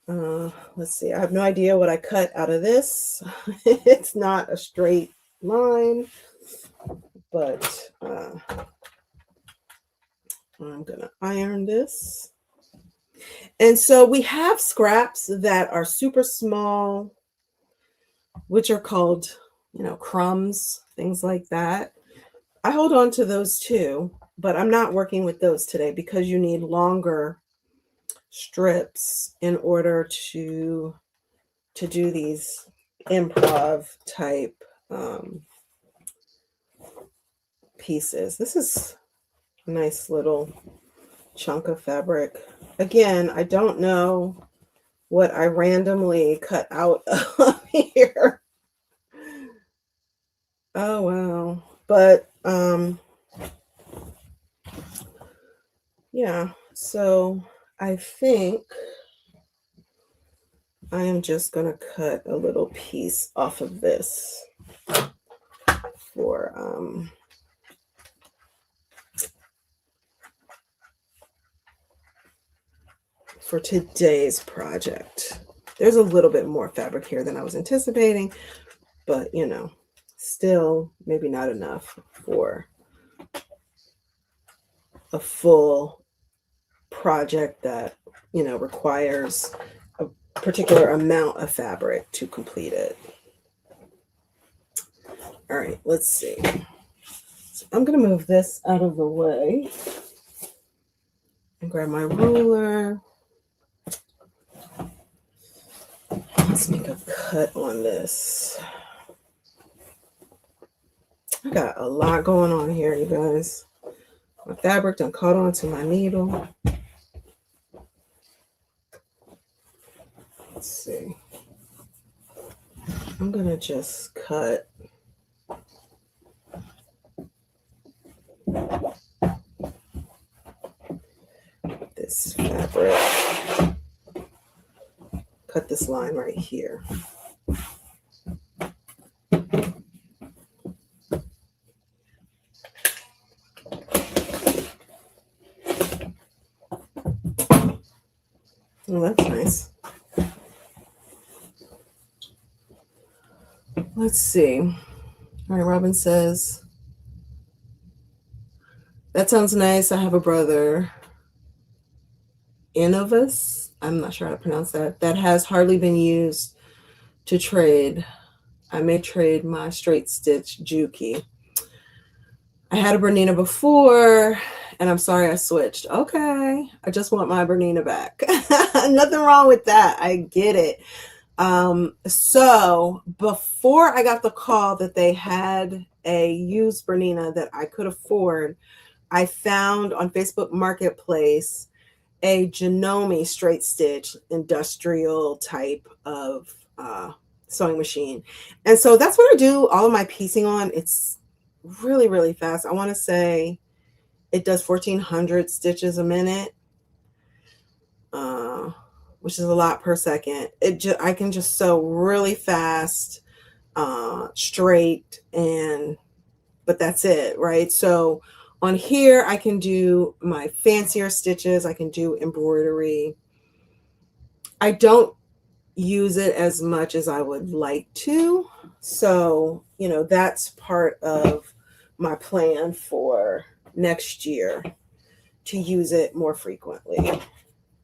Speaker 1: let's see. I have no idea what I cut out of this. It's not a straight line, but I'm going to iron this. And so we have scraps that are super small, which are called, you know, crumbs, things like that. I hold on to those too, but I'm not working with those today because you need longer strips in order to do these improv type pieces. This is a nice little chunk of fabric. Again, I don't know what I randomly cut out of here. Oh wow. But yeah, so I think I am just going to cut a little piece off of this for today's project. There's a little bit more fabric here than I was anticipating, but you know, still maybe not enough for a full project that, you know, requires a particular amount of fabric to complete it. All right, let's see. So I'm going to move this out of the way and grab my ruler. Let's make a cut on this. I got a lot going on here, you guys. My fabric done caught onto my needle. Let's see. I'm going to just cut this fabric. Cut this line right here. Oh, that's nice. Let's see. All right, Robin says, that sounds nice. I have a brother, Innovus, I'm not sure how to pronounce that, that has hardly been used to trade. I may trade my straight stitch Juki. I had a Bernina before, and I'm sorry I switched. Okay, I just want my Bernina back. Nothing wrong with that. I get it. So before I got the call that they had a used Bernina that I could afford, I found on Facebook Marketplace a Janome straight stitch industrial type of sewing machine. And so that's what I do all of my piecing on. It's really, really fast. I want to say it does 1,400 stitches a minute, which is a lot per second. I can just sew really fast, straight, but that's it, right? So on here, I can do my fancier stitches. I can do embroidery. I don't use it as much as I would like to. So, that's part of my plan for next year, to use it more frequently.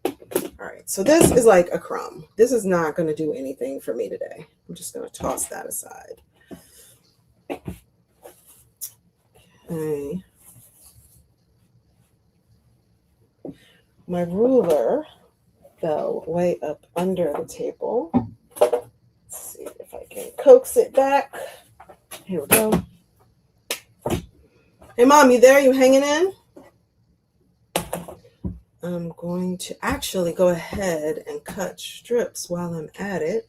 Speaker 1: All right, so this is like a crumb. This is not going to do anything for me today. I'm just going to toss that aside. Okay. My ruler fell way up under the table. Let's see if I can coax it back. Here we go. Hey, Mom, you there? You hanging in? I'm going to actually go ahead and cut strips while I'm at it.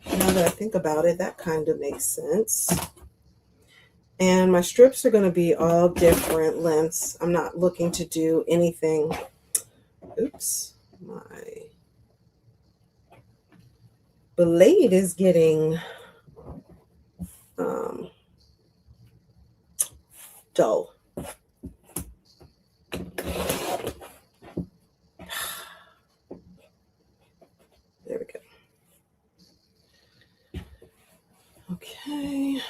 Speaker 1: Now that I think about it, that kind of makes sense. And my strips are going to be all different lengths. I'm not looking to do anything. Oops, my blade is getting dull. There we go. Okay.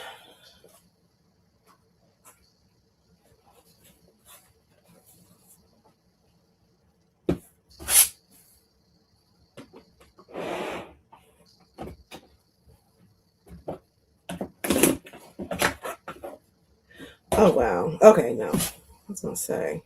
Speaker 1: Oh, wow. Okay, no. I was going to say.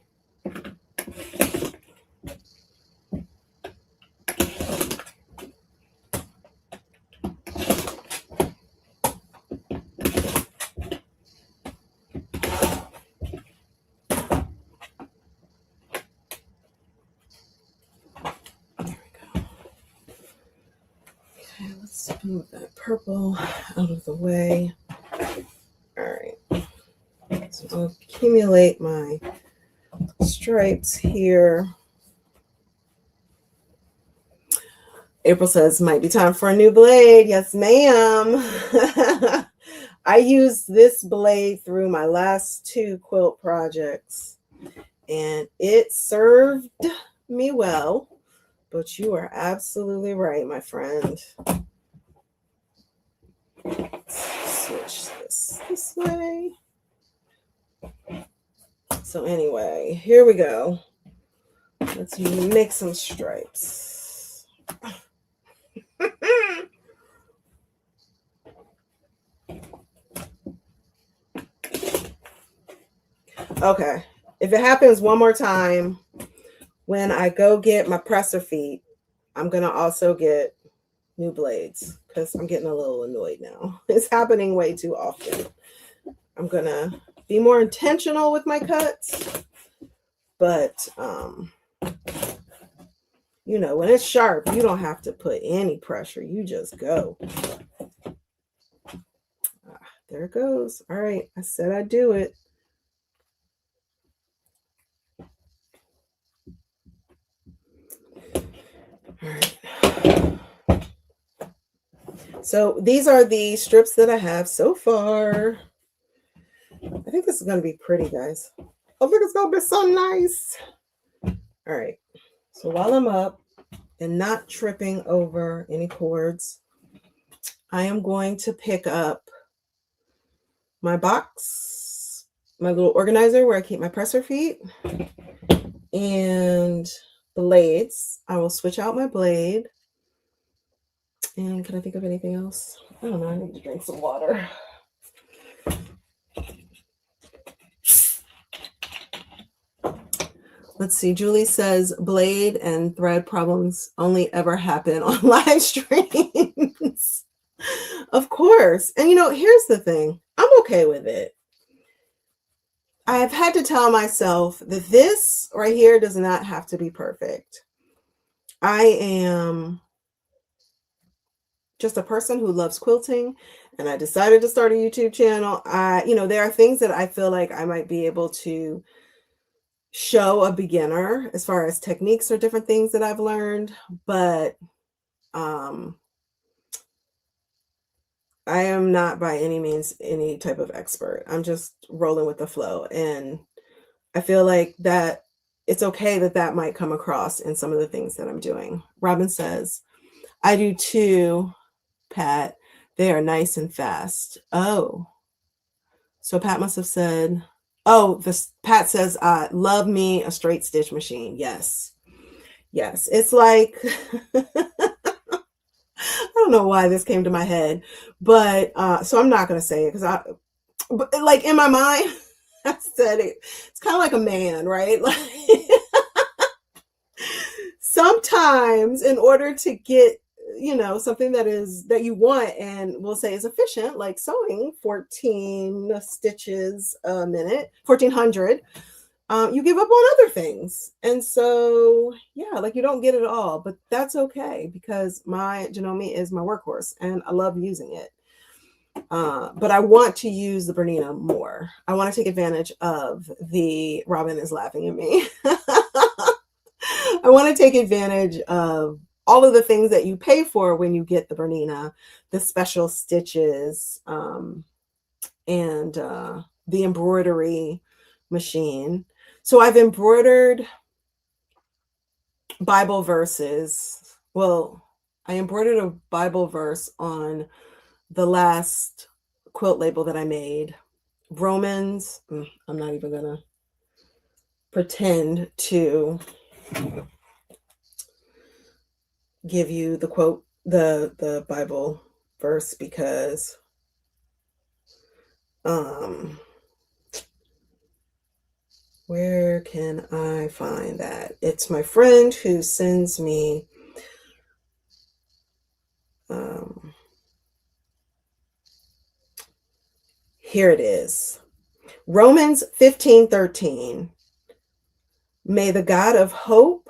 Speaker 1: Let's move that purple out of the way. All right. So I'll accumulate my stripes here. April says, might be time for a new blade. Yes, ma'am. I used this blade through my last 2 quilt projects, and it served me well. But you are absolutely right, my friend. Let's switch this way. So anyway, here we go. Let's make some stripes. Okay, if it happens one more time, when I go get my presser feet, I'm going to also get new blades because I'm getting a little annoyed now. It's happening way too often. I'm going to be more intentional with my cuts, but when it's sharp, you don't have to put any pressure. You just go. There it goes. All right, I said I'd do it. All right. So these are the strips that I have so far. I think this is going to be pretty, guys. I think it's going to be so nice. All right. So while I'm up, and not tripping over any cords, I am going to pick up my box, my little organizer where I keep my presser feet, and blades. I will switch out my blade. And can I think of anything else? I don't know. I need to drink some water. Let's see. Julie says blade and thread problems only ever happen on live streams. Of course. And here's the thing. I'm okay with it. I have had to tell myself that this right here does not have to be perfect. I am just a person who loves quilting, and I decided to start a YouTube channel. There are things that I feel like I might be able to show a beginner as far as techniques or different things that I've learned, but I am not by any means any type of expert. I'm just rolling with the flow, and I feel like that it's okay that might come across in some of the things that I'm doing. Robin says, I do too, Pat. They are nice and fast. Oh, so Pat must have said, Pat says, love me a straight stitch machine. Yes. It's like, I don't know why this came to my head, but, so I'm not going to say it but like in my mind, I said it. It's kind of like a man, right? Like sometimes in order to get, something that you want and we'll say is efficient, like sewing 14 stitches a minute, 1400, you give up on other things. And so, yeah, like you don't get it all, but that's okay because my Janome is my workhorse and I love using it. But I want to use the Bernina more. I want to take advantage of Robin is laughing at me. I want to take advantage of all of the things that you pay for when you get the Bernina, the special stitches, and the embroidery machine. So I've embroidered Bible verses. Well, I embroidered a Bible verse on the last quilt label that I made. Romans. I'm not even gonna pretend to give you the quote, the Bible verse, because where can I find that? It's my friend who sends me here it is. Romans 15:13. May the God of hope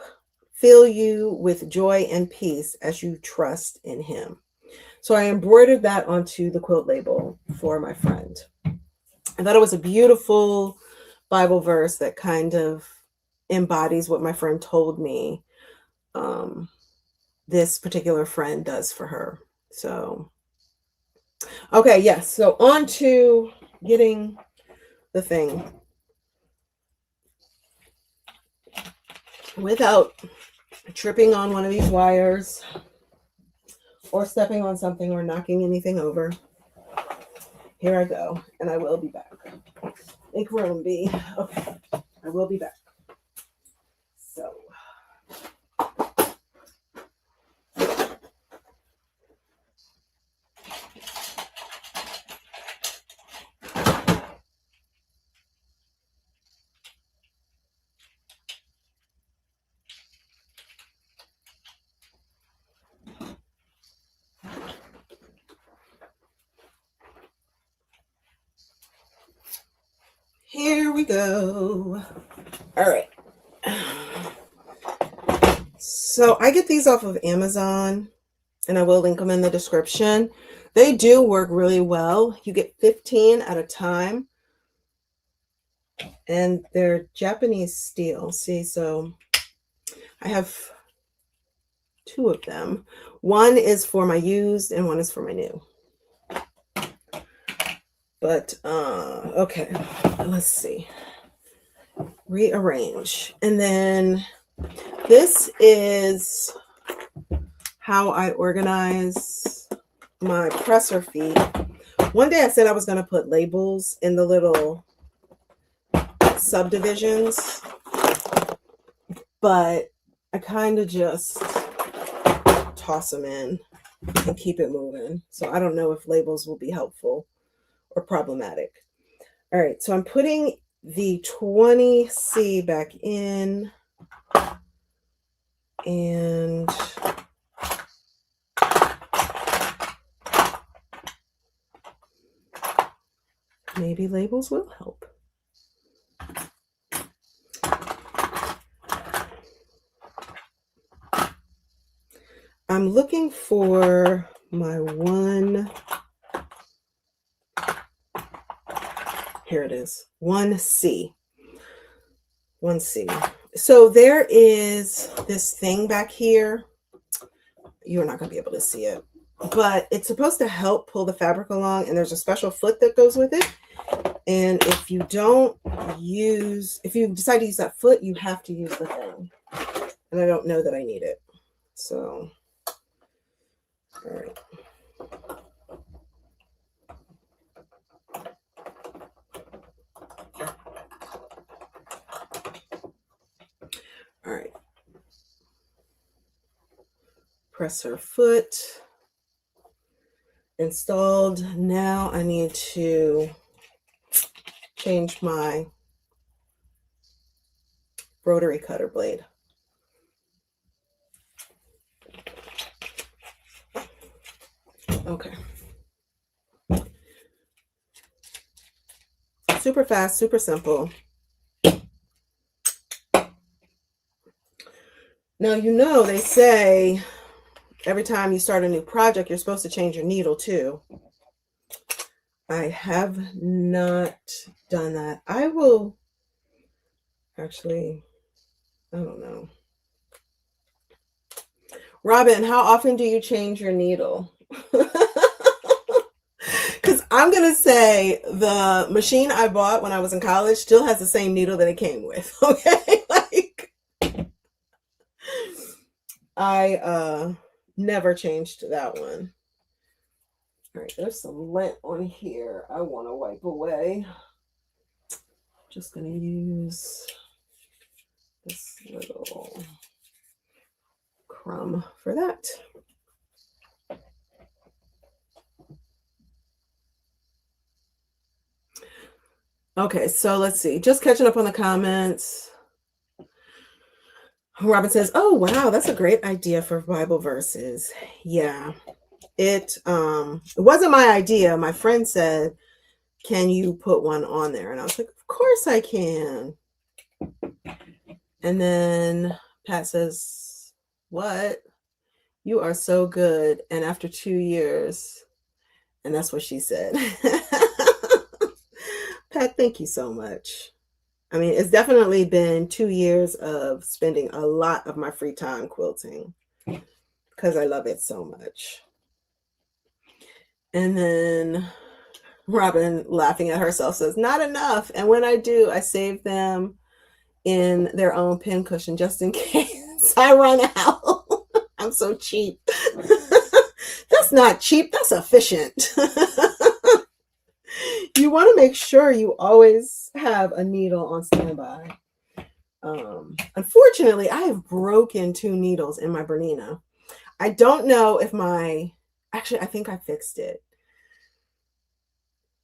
Speaker 1: fill you with joy and peace as you trust in him. So I embroidered that onto the quilt label for my friend. I thought it was a beautiful Bible verse that kind of embodies what my friend told me this particular friend does for her. So, okay, yes. So on to getting the thing without tripping on one of these wires or stepping on something or knocking anything over. Here I go, and I will be back. Make room, B. Okay, I will be back. So. Here we go. All right. So I get these off of Amazon, and I will link them in the description. They do work really well. You get 15 at a time, and they're Japanese steel. See, so I have 2 of them. One is for my used and one is for my new. But, okay, let's see. Rearrange. And then this is how I organize my presser feet. One day I said I was going to put labels in the little subdivisions, but I kind of just toss them in and keep it moving. So I don't know if labels will be helpful or problematic. All right, so I'm putting the 20C back in, and maybe labels will help. I'm looking for my one. Here it is. 1C. 1C. So there is this thing back here. You're not going to be able to see it, but it's supposed to help pull the fabric along, and there's a special foot that goes with it. And if you decide to use that foot, you have to use the thing. And I don't know that I need it. So, all right. All right. Presser foot installed. Now I need to change my rotary cutter blade. Okay. Super fast, super simple. Now, they say every time you start a new project, you're supposed to change your needle too. I have not done that. I will actually, I don't know. Robin, how often do you change your needle? Because I'm going to say the machine I bought when I was in college still has the same needle that it came with. Okay. I never changed that one. All right, there's some lint on here I want to wipe away. Just going to use this little crumb for that. Okay, so let's see. Just catching up on the comments. Robin says, "Oh, wow, that's a great idea for Bible verses." Yeah. It wasn't my idea. My friend said, "Can you put one on there?" And I was like, "Of course I can." And then Pat says, "What? You are so good." And after 2 years, and that's what she said. Pat, thank you so much. I mean, it's definitely been 2 years of spending a lot of my free time quilting because I love it so much. And then Robin, laughing at herself, says, "Not enough. And when I do, I save them in their own pincushion just in case I run out." I'm so cheap. That's not cheap. That's efficient. You want to make sure you always have a needle on standby. Unfortunately, I have broken 2 needles in my Bernina. I don't know if actually, I think I fixed it.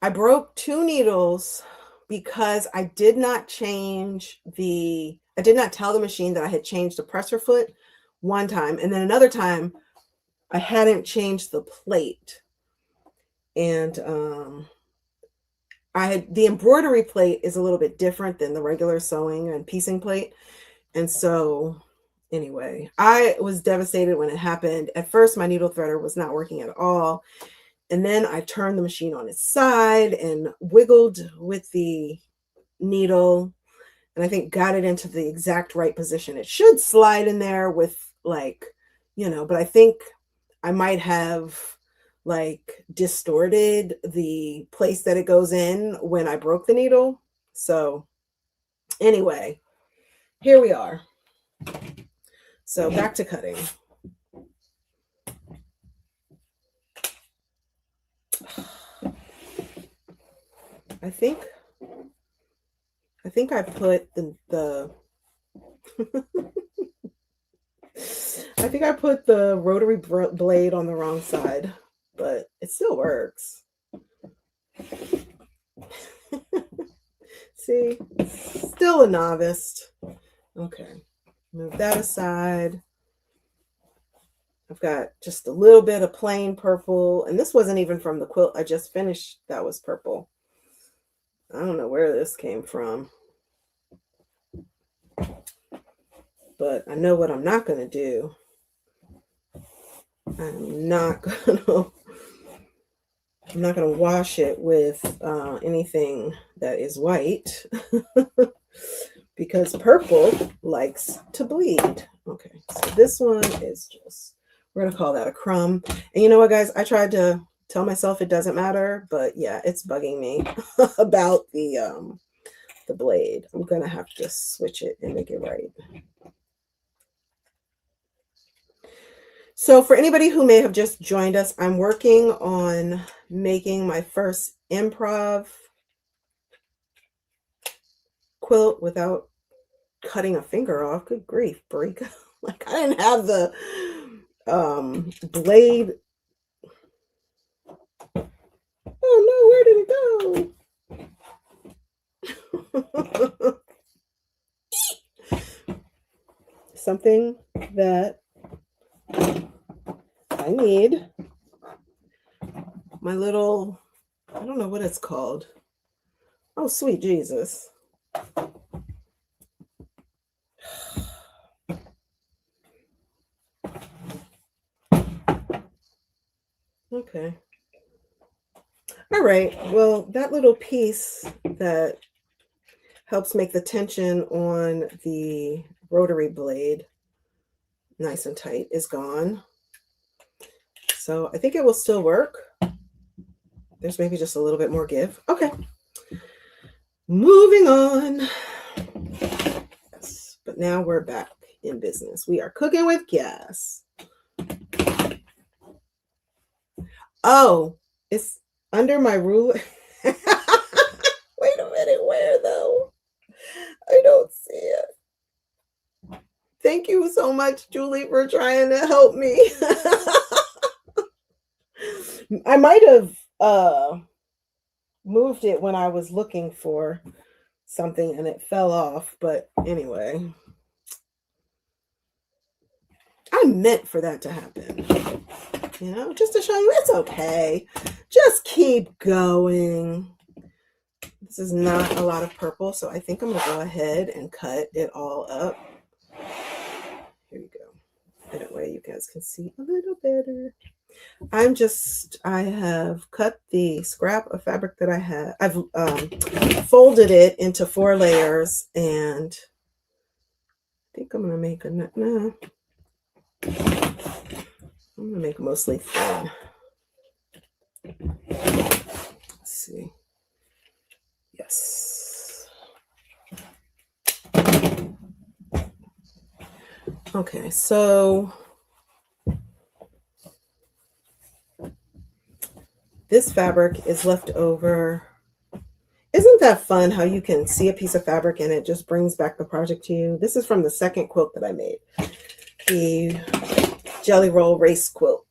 Speaker 1: I broke 2 needles because I did not tell the machine that I had changed the presser foot one time. And then another time I hadn't changed the plate. And the embroidery plate is a little bit different than the regular sewing and piecing plate. And so anyway, I was devastated when it happened. At first, my needle threader was not working at all. And then I turned the machine on its side and wiggled with the needle, and I think got it into the exact right position. It should slide in there with but I think I might have distorted the place that it goes in when I broke the needle. So anyway, here we are. So back to cutting. I think I put the I think I put the rotary blade on the wrong side, but it still works. See, still a novice. Okay, move that aside. I've got just a little bit of plain purple, and this wasn't even from the quilt I just finished. That was purple. I don't know where this came from, but I know what I'm not going to do. I'm not going to wash it with anything that is white because purple likes to bleed. Okay, so this one is just, we're going to call that a crumb. And you know what, guys? I tried to tell myself it doesn't matter, but yeah, it's bugging me about the blade. I'm going to have to switch it and make it right. So for anybody who may have just joined us, I'm working on making my first improv quilt without cutting a finger off. Good grief, Barika. Like, I didn't have the blade. Oh no, where did it go? Something that I need. My little, I don't know what it's called. Oh, sweet Jesus. Okay. All right. Well, that little piece that helps make the tension on the rotary blade nice and tight is gone. So I think it will still work. There's maybe just a little bit more give. Okay. Moving on. Yes, but now we're back in business. We are cooking with gas. Oh, it's under my ruler. Wait a minute, where though? I don't see it. Thank you so much, Julie, for trying to help me. I might have moved it when I was looking for something and it fell off, but anyway. I meant for that to happen. You know, just to show you it's okay. Just keep going. This is not a lot of purple, so I think I'm going to go ahead and cut it all up. Here we go. That way you guys can see a little better. I have cut the scrap of fabric that I had. I've folded it into 4 layers, and I think I'm going to make I'm going to make mostly thin. Let's see. Yes. Okay, so this fabric is left over. Isn't that fun how you can see a piece of fabric and it just brings back the project to you? This is from the second quilt that I made. The Jelly Roll Race quilt.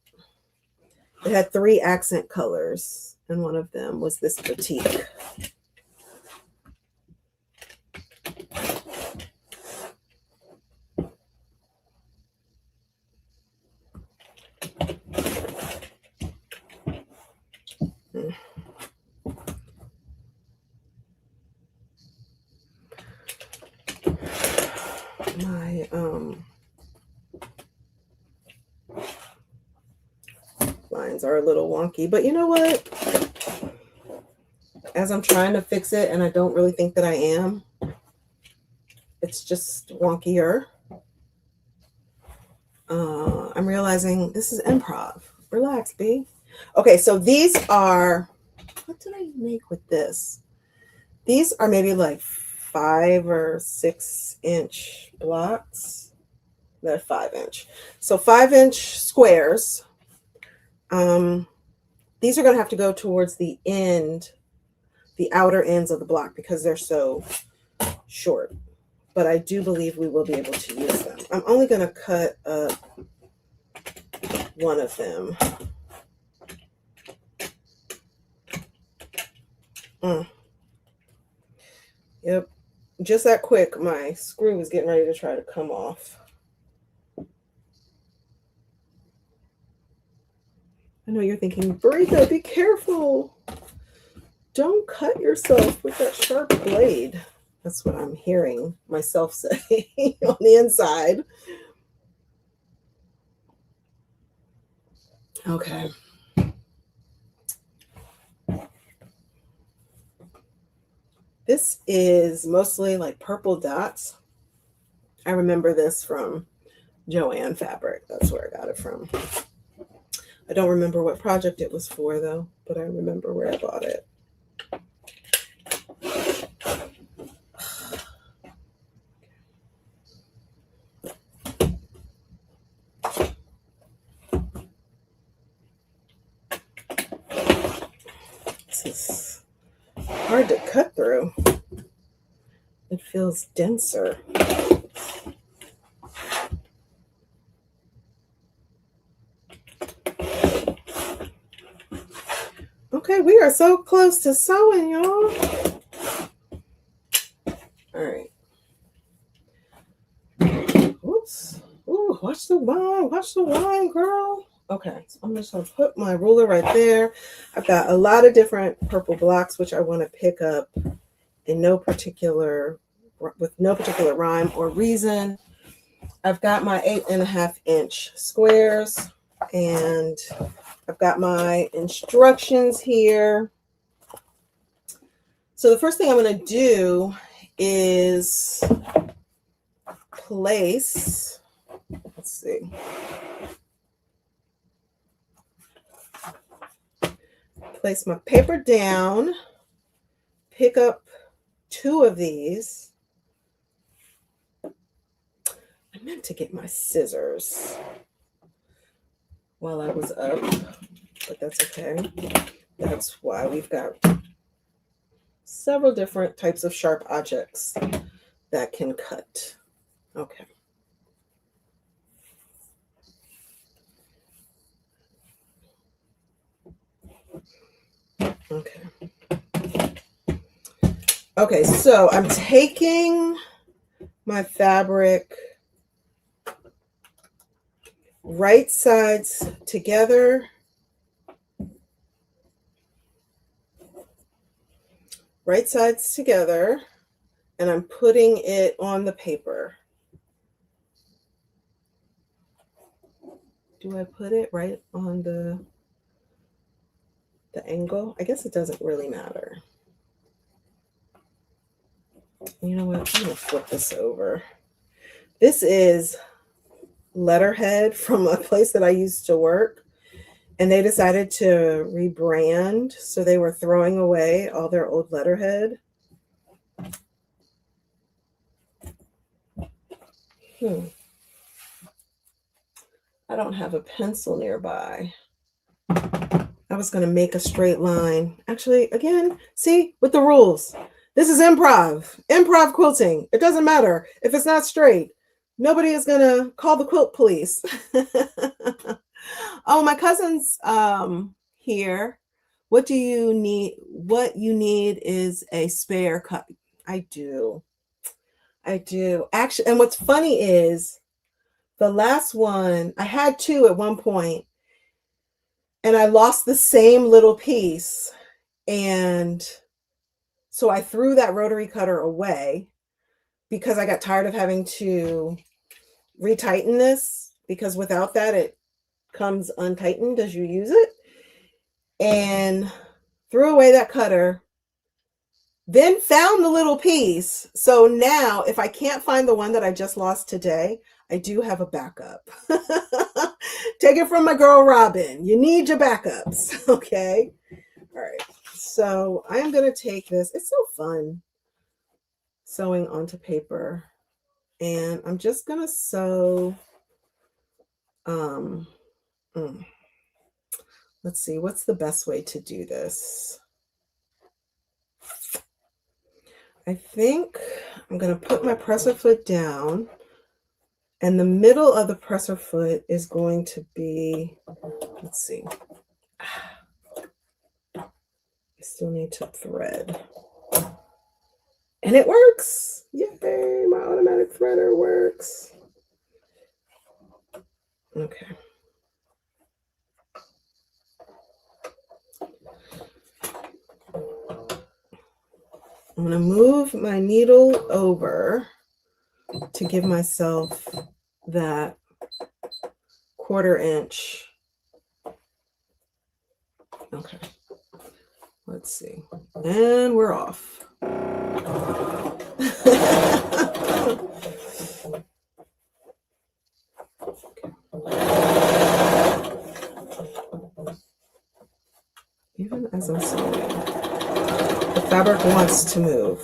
Speaker 1: It had 3 accent colors, and one of them was this batik. My lines are a little wonky, but you know what? As I'm trying to fix it, and I don't really think that I am, it's just wonkier. I'm realizing this is improv. Relax, B. Okay, so these are, what did I make with this? These are maybe like 5 or 6 inch blocks. They're 5 inch. So 5 inch squares. These are going to have to go towards the end. the outer ends of the block because they're so short. But I do believe we will be able to use them. I'm only going to cut up one of them. Yep. Just that quick, my screw was getting ready to try to come off. I know you're thinking, Berika, be careful. Don't cut yourself with that sharp blade. That's what I'm hearing myself say on the inside. Okay. This is mostly like purple dots. I remember this from Joann Fabric. That's where I got it from. I don't remember what project it was for though, but I remember where I bought it. This is hard to cut through. It feels denser. Okay, we are so close to sewing, y'all. All right. Oops. Ooh, watch the wine, girl. Okay, so I'm just gonna put my ruler right there. I've got a lot of different purple blocks, which I want to pick up in with no particular rhyme or reason. I've got my 8.5-inch squares, and I've got my instructions here. So the first thing I'm going to do is place, let's see, place my paper down, pick up 2 of these. I meant to get my scissors while I was up, but that's okay. That's why we've got several different types of sharp objects that can cut. Okay. Okay, so I'm taking my fabric right sides together. Right sides together, and I'm putting it on the paper. Do I put it right on the angle? I guess it doesn't really matter. You know what? I'm going to flip this over. This is letterhead from a place that I used to work, and they decided to rebrand, so they were throwing away all their old letterhead. I don't have a pencil nearby. I was going to make a straight line. Actually, again, see, with the rules. This is improv quilting. It doesn't matter if it's not straight. Nobody is going to call the quilt police. Oh, my cousin's here. What do you need? What you need is a spare cut. I do. Actually, and what's funny is the last one, I had 2 at one point, and I lost the same little piece. And so I threw that rotary cutter away because I got tired of having to retighten this, because without that, it comes untightened as you use it. And threw away that cutter, then found the little piece. So now if I can't find the one that I just lost today, I do have a backup. Take it from my girl Robin. You need your backups. Okay. All right. So I am going to take this. It's so fun sewing onto paper. And I'm just going to sew. Let's see. What's the best way to do this? I think I'm going to put my presser foot down, and the middle of the presser foot is going to be, let's see, I still need to thread. And it works. Yay, my automatic threader works. Okay. I'm going to move my needle over to give myself that 1/4 inch. Okay. Let's see. And we're off. Even as I'm sewing, the fabric wants to move.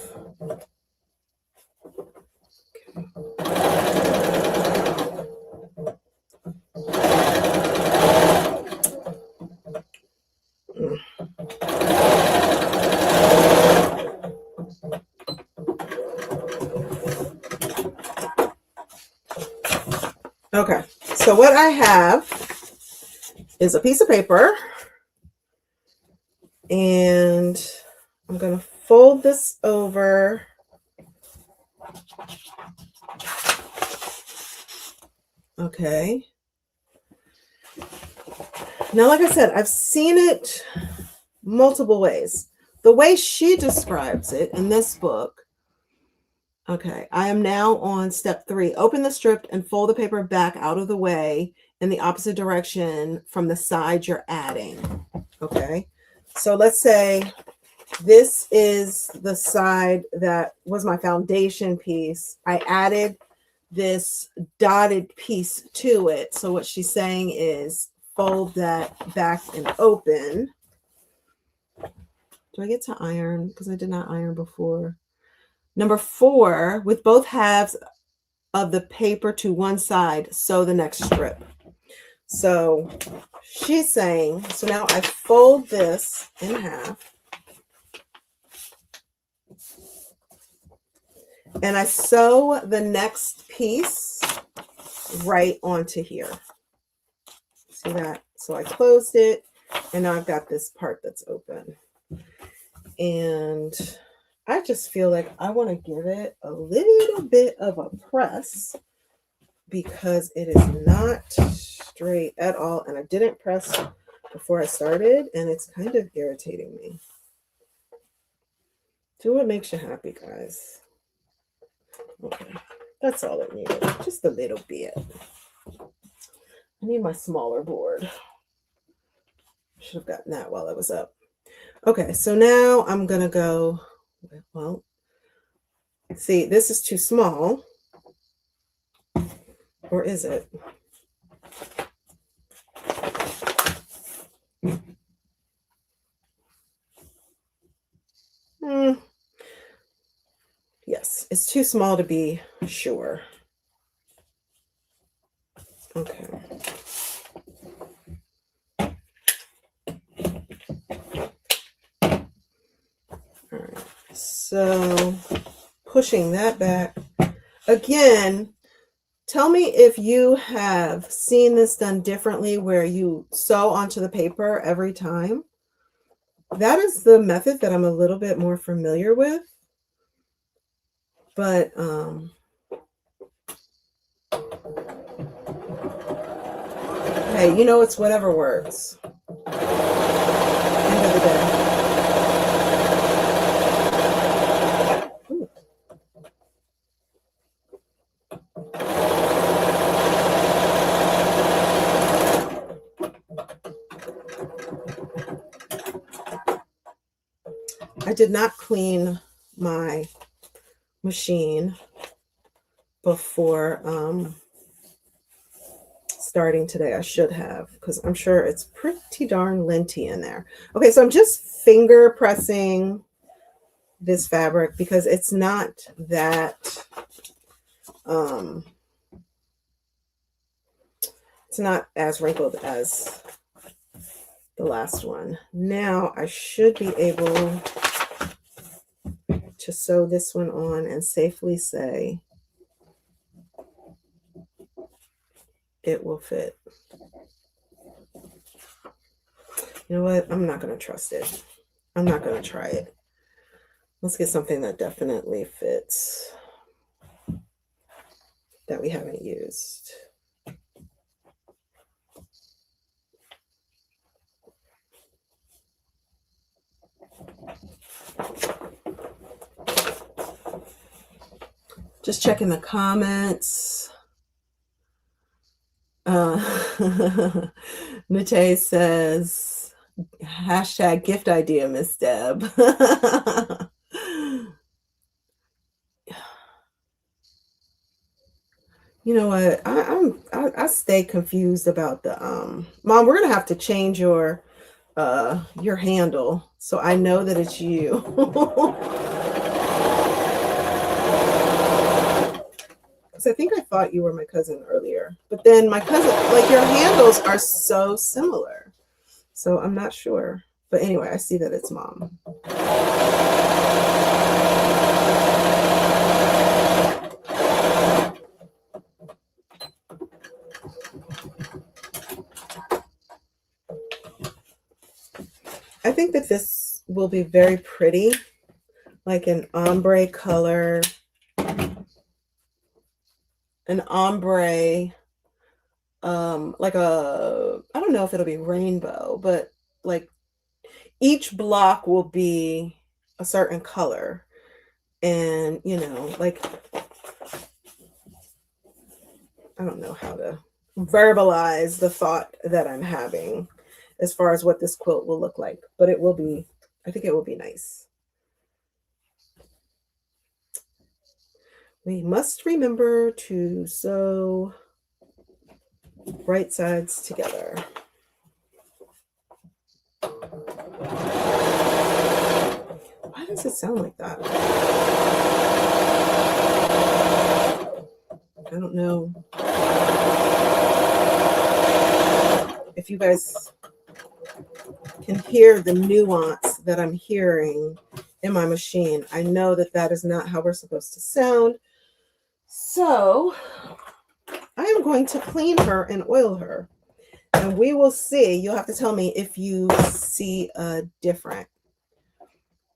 Speaker 1: Okay, so what I have is a piece of paper, and I'm going to fold this over. Okay. Now, like I said, I've seen it multiple ways. The way she describes it in this book, okay, I am now on step 3. Open the strip and fold the paper back out of the way in the opposite direction from the side you're adding. Okay, so let's say this is the side that was my foundation piece. I added this dotted piece to it. So what she's saying is fold that back and open. Do I get to iron? Because I did not iron before. Number 4, with both halves of the paper to one side, sew the next strip. So she's saying, so now I fold this in half. And I sew the next piece right onto here. See that? So I closed it, and now I've got this part that's open. And I just feel like I want to give it a little bit of a press because it is not straight at all. And I didn't press before I started, and it's kind of irritating me. Do what makes you happy, guys. Okay, that's all it needed, just a little bit. I need my smaller board. Should have gotten that while I was up. Okay, so now I'm gonna go, well, see, this is too small. Or is it? Yes, it's too small to be sure. Okay. All right, so pushing that back. Again, tell me if you have seen this done differently where you sew onto the paper every time. That is the method that I'm a little bit more familiar with. But hey, you know, it's whatever works. End of the day. Ooh. I did not clean my machine before starting today. I should have, because I'm sure it's pretty darn linty in there. Okay, so I'm just finger pressing this fabric because it's not that it's not as wrinkled as the last one. Now I should be able to to sew this one on and safely say it will fit. You know what? I'm not going to trust it. I'm not going to try it. Let's get something that definitely fits that we haven't used. Just checking the comments. Nate says, hashtag gift idea, Miss Deb. You know what? I stay confused about the Mom, we're gonna have to change your handle so I know that it's you. Because I think I thought you were my cousin earlier, but then my cousin, like, your handles are so similar, so I'm not sure. But anyway, I see that it's Mom. I think that this will be very pretty, like an ombre color, an ombre, like a, I don't know if it'll be rainbow, but like each block will be a certain color. And, you know, like, I don't know how to verbalize the thought that I'm having as far as what this quilt will look like, but it will be, I think it will be nice. We must remember to sew right sides together. Why does it sound like that? I don't know if you guys can hear the nuance that I'm hearing in my machine. I know that that is not how we're supposed to sound. So I am going to clean her and oil her, and we will see. You'll have to tell me if you see a different.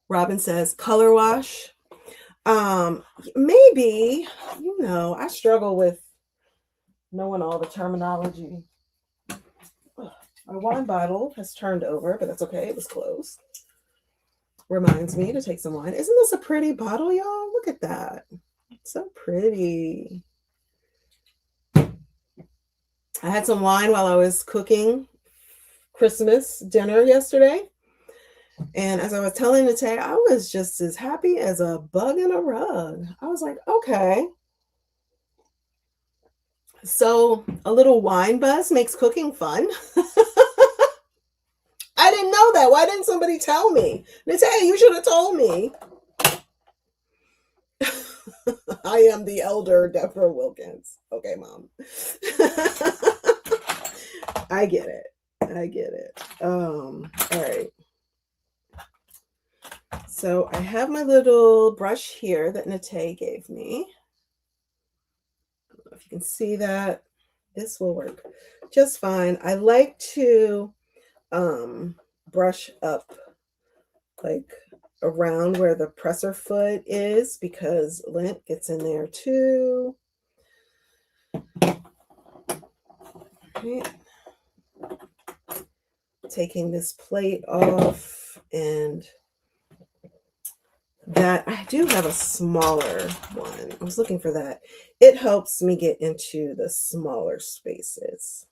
Speaker 1: Robin says color wash. Maybe, you know, I struggle with knowing all the terminology. My wine bottle has turned over, but that's okay. It was closed. Reminds me to take some wine. Isn't this a pretty bottle, y'all? Look at that. It's so pretty. I had some wine while I was cooking Christmas dinner yesterday. And as I was telling Nate, I was just as happy as a bug in a rug. I was like, okay. So a little wine buzz makes cooking fun. I didn't know that. Why didn't somebody tell me? Nate, you should have told me. I am the elder Deborah Wilkins. Okay, Mom. I get it. I get it. All right. So I have my little brush here that Nate gave me. I don't know if you can see that. This will work just fine. I like to brush up like around where the presser foot is because lint gets in there too. Right. Taking this plate off, and that I do have a smaller one. I was looking for that. It helps me get into the smaller spaces.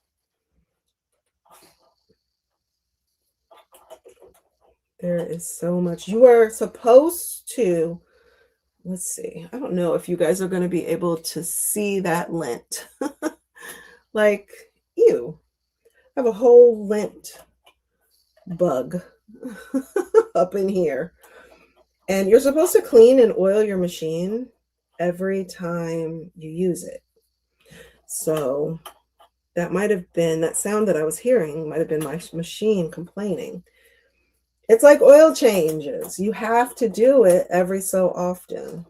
Speaker 1: There is so much. You are supposed to, let's see. I don't know if you guys are going to be able to see that lint. Like, ew. I have a whole lint bug up in here. And you're supposed to clean and oil your machine every time you use it. So that might have been, that sound that I was hearing might have been my machine complaining. It's like oil changes. You have to do it every so often.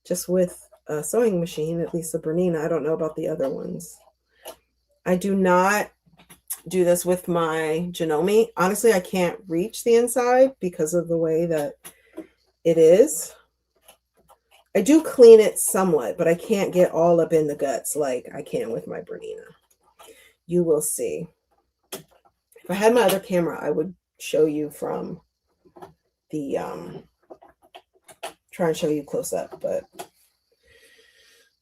Speaker 1: Just with a sewing machine, at least the Bernina. I don't know about the other ones. I do not do this with my Janome. Honestly, I can't reach the inside because of the way that it is. I do clean it somewhat, but I can't get all up in the guts like I can with my Bernina. You will see. If I had my other camera, I would show you from the try and show you close up, but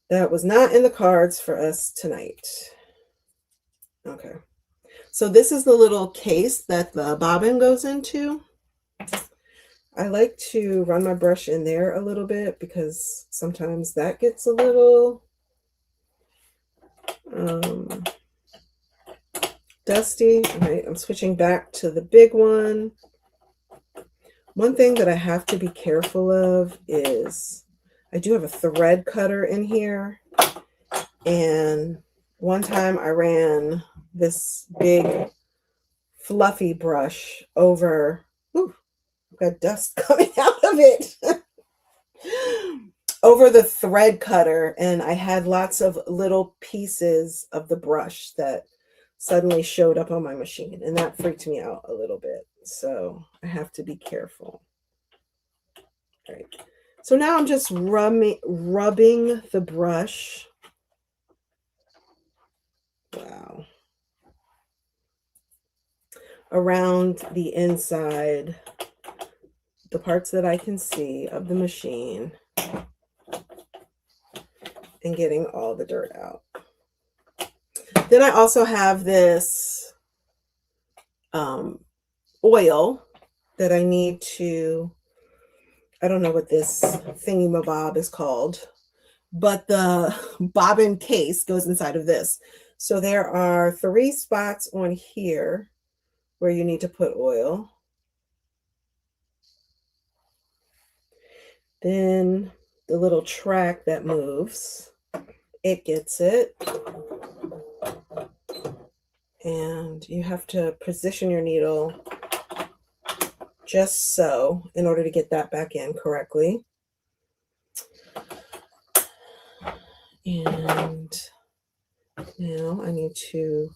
Speaker 1: that was not in the cards for us tonight. Okay. So this is the little case that the bobbin goes into. I like to run my brush in there a little bit because sometimes that gets a little dusty. Right, I'm switching back to the big one. One thing that I have to be careful of is I do have a thread cutter in here. And one time I ran this big fluffy brush over, ooh, I've got dust coming out of it, over the thread cutter. And I had lots of little pieces of the brush that suddenly showed up on my machine. And that freaked me out a little bit. So I have to be careful. All right. So now I'm just rubbing the brush. Wow. Around the inside, the parts that I can see of the machine, and getting all the dirt out. Then I also have this oil that I need to, I don't know what this thingy-mabob is called, but the bobbin case goes inside of this. So there are 3 spots on here where you need to put oil. Then the little track that moves, it gets it. And you have to position your needle just so in order to get that back in correctly. And now I need to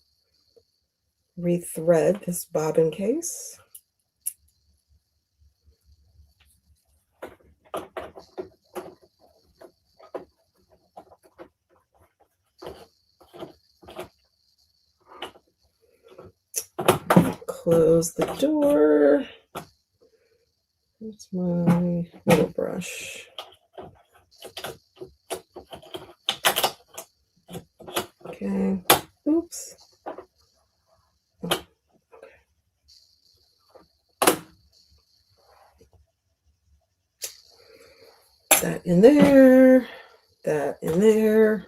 Speaker 1: rethread this bobbin case. Close the door. That's my little brush. Okay. Oops. Oh, okay. That in there. That in there.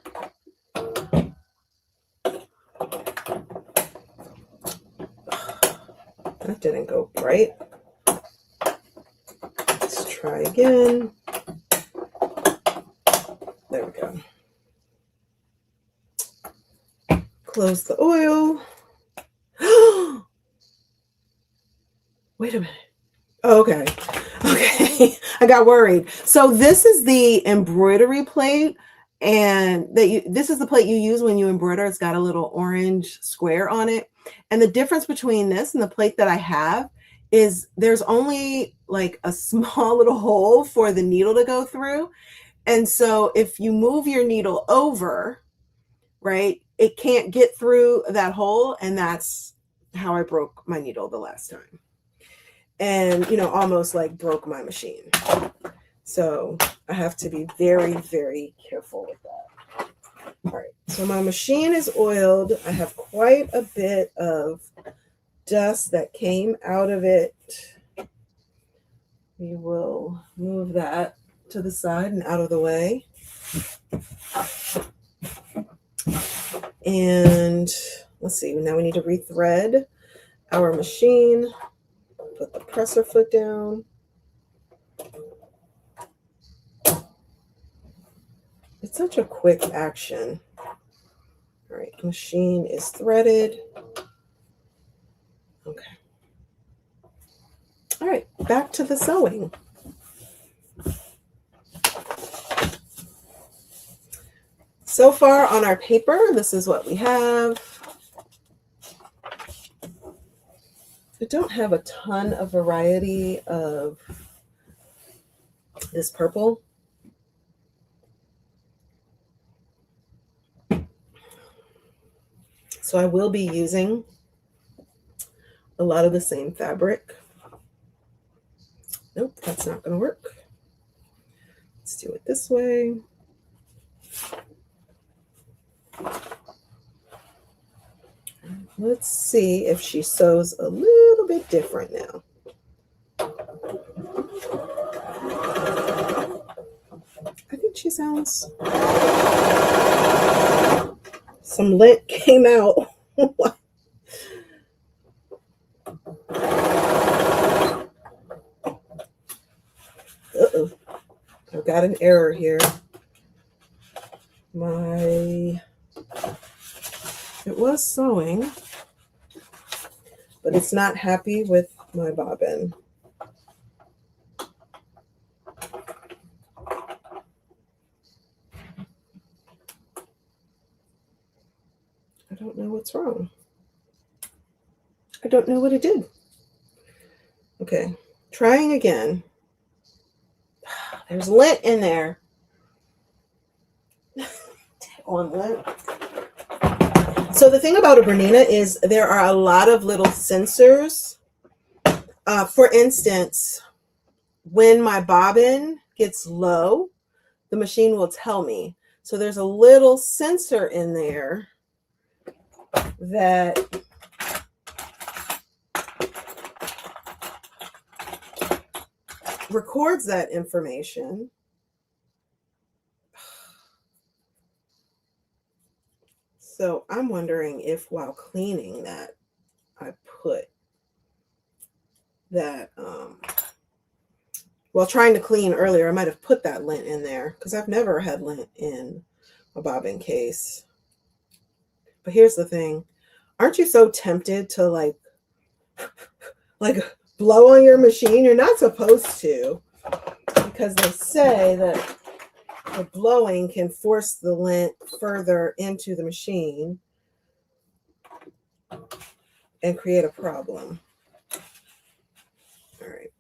Speaker 1: That didn't go right. Let's try again. There we go. Close the oil. Wait a minute. Oh, okay. Okay. I got worried. So this is the embroidery plate, and this is the plate you use when you embroider. It's got a little orange square on it. And the difference between this and the plate that I have is there's only like a small little hole for the needle to go through. And so if you move your needle over, right, it can't get through that hole. And that's how I broke my needle the last time. And, almost like broke my machine. So I have to be very, very careful with that. All right, so my machine is oiled. I have quite a bit of dust that came out of it. We will move that to the side and out of the way. And let's see, now we need to rethread our machine. Put the presser foot down. It's such a quick action. All right, machine is threaded. Okay. All right, back to the sewing. So far on our paper, this is what we have. I don't have a ton of variety of this purple. So I will be using a lot of the same fabric. Nope, that's not going to work. Let's do it this way. Let's see if she sews a little bit different now. I think she sounds... Some lint came out. Uh-oh. I've got an error here. It was sewing, but it's not happy with my bobbin. I don't know what's wrong. I don't know what it did. Okay, trying again. There's lint in there. On lint. So the thing about a Bernina is there are a lot of little sensors. For instance, when my bobbin gets low, the machine will tell me. So there's a little sensor in there that records that information. So I'm wondering if while cleaning that, I put that, while trying to clean earlier, I might have put that lint in there because I've never had lint in a bobbin case. But here's the thing. Aren't you so tempted to like blow on your machine? You're not supposed to, because they say that the blowing can force the lint further into the machine and create a problem. All right.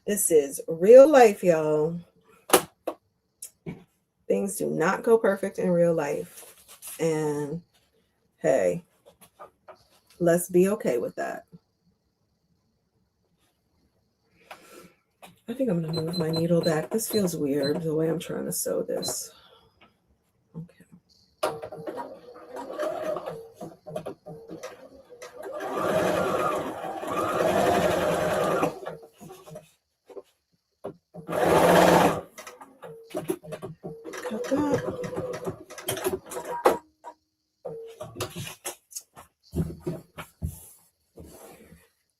Speaker 1: This is real life, y'all. Things do not go perfect in real life. And hey, let's be okay with that. I think I'm going to move my needle back. This feels weird, the way I'm trying to sew this. Okay. Cut that.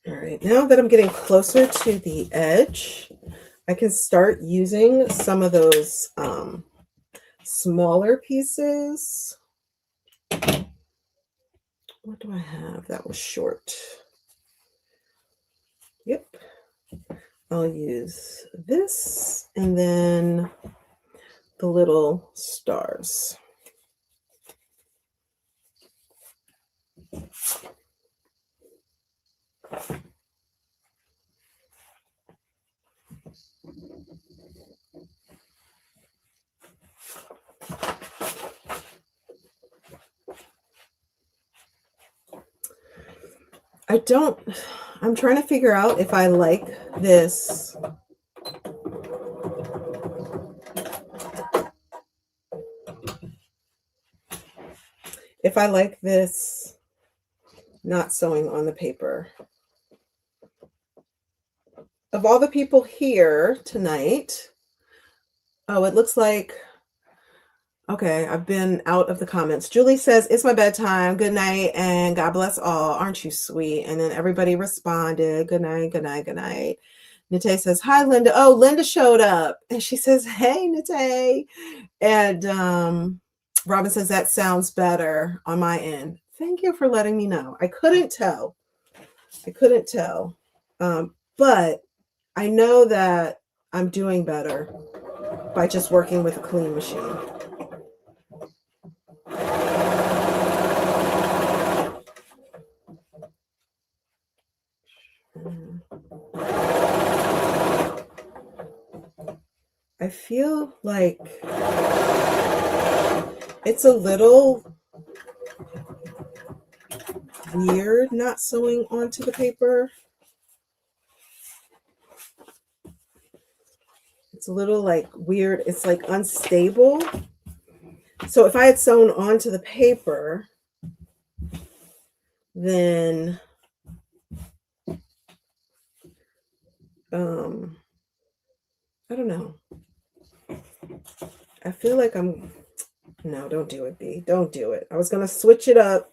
Speaker 1: All right, now that I'm getting closer to the edge, I can start using some of those smaller pieces. What do I have? That was short. Yep. I'll use this and then the little stars. I'm trying to figure out if I like this. If I like this not sewing on the paper. Of all the people here tonight, oh, it looks like, okay, I've been out of the comments. Julie says, it's my bedtime. Good night and God bless all. Aren't you sweet? And then everybody responded, good night, good night, good night. Nate says, hi, Linda. Oh, Linda showed up. And she says, hey, Nate. And Robin says, that sounds better on my end. Thank you for letting me know. I couldn't tell. But I know that I'm doing better by just working with a clean machine. I feel like it's a little weird not sewing onto the paper. It's a little like weird. It's like unstable. So if I had sewn onto the paper, then I don't know. I feel like no, don't do it, B. Don't do it. I was going to switch it up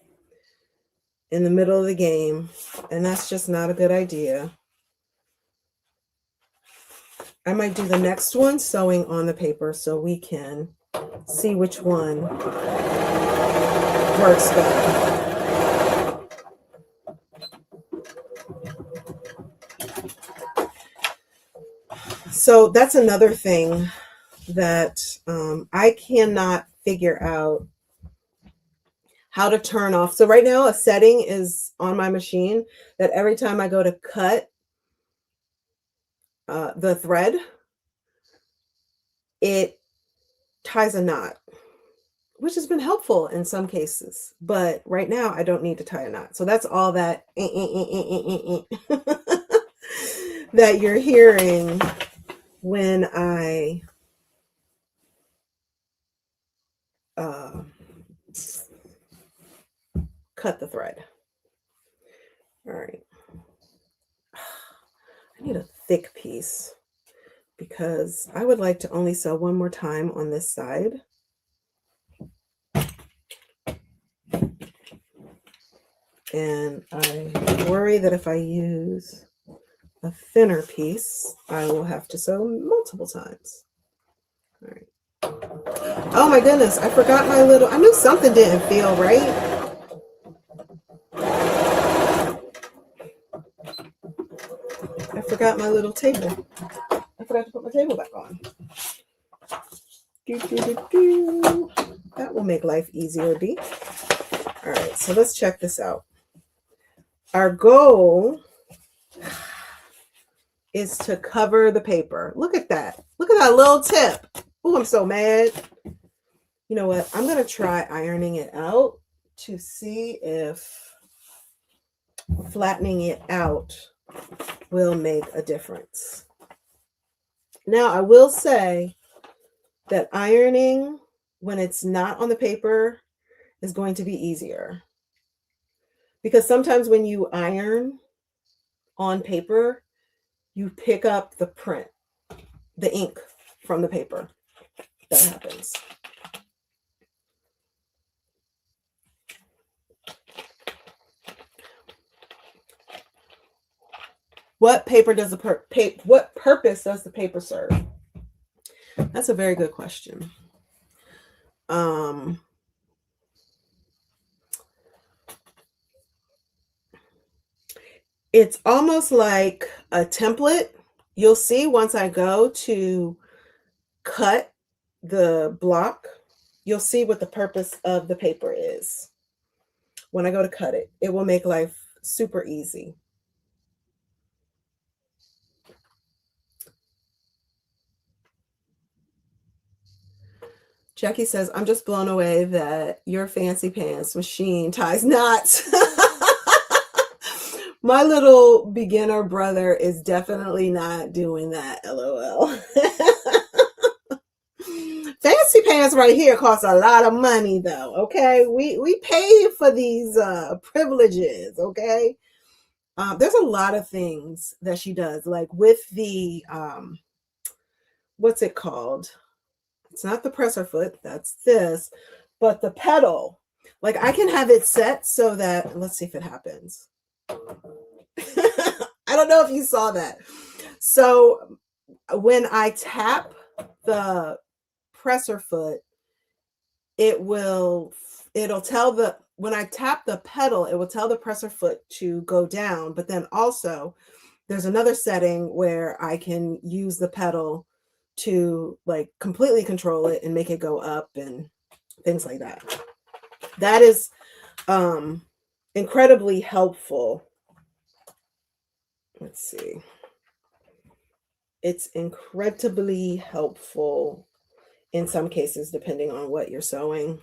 Speaker 1: in the middle of the game, and that's just not a good idea. I might do the next one sewing on the paper so we can see which one works better. So that's another thing that I cannot figure out how to turn off. So right now a setting is on my machine that every time I go to cut the thread, it ties a knot, which has been helpful in some cases. But right now I don't need to tie a knot. So that's all that that you're hearing when I cut the thread. All right. I need a thick piece because I would like to only sew one more time on this side. And I worry that if I use a thinner piece, I will have to sew multiple times. All right. Oh my goodness, I forgot my little, I knew something didn't feel right. I forgot my little table. I forgot to put my table back on. That will make life easier, B. All right, so let's check this out. Our goal is to cover the paper. Look at that. Look at that little tip. Oh, I'm so mad. You know what? I'm going to try ironing it out to see if flattening it out will make a difference. Now, I will say that ironing when it's not on the paper is going to be easier. Because sometimes when you iron on paper, you pick up the print, the ink from the paper. That happens. What paper does what purpose does the paper serve? That's a very good question. It's almost like a template. You'll see once I go to cut the block, you'll see what the purpose of the paper is. When I go to cut it, it will make life super easy. Jackie says, I'm just blown away that your fancy pants machine ties knots. My little beginner brother is definitely not doing that, LOL. Fancy pants right here cost a lot of money, though, okay? We pay for these privileges, okay? There's a lot of things that she does, like with the, what's it called? It's not the presser foot, that's this, but the pedal. Like I can have it set so that, let's see if it happens. I don't know if you saw that. So when I tap the presser foot, it'll tell when I tap the pedal, it will tell the presser foot to go down, but then also there's another setting where I can use the pedal to like completely control it and make it go up and things like that. That is incredibly helpful. Let's see. It's incredibly helpful in some cases, depending on what you're sewing.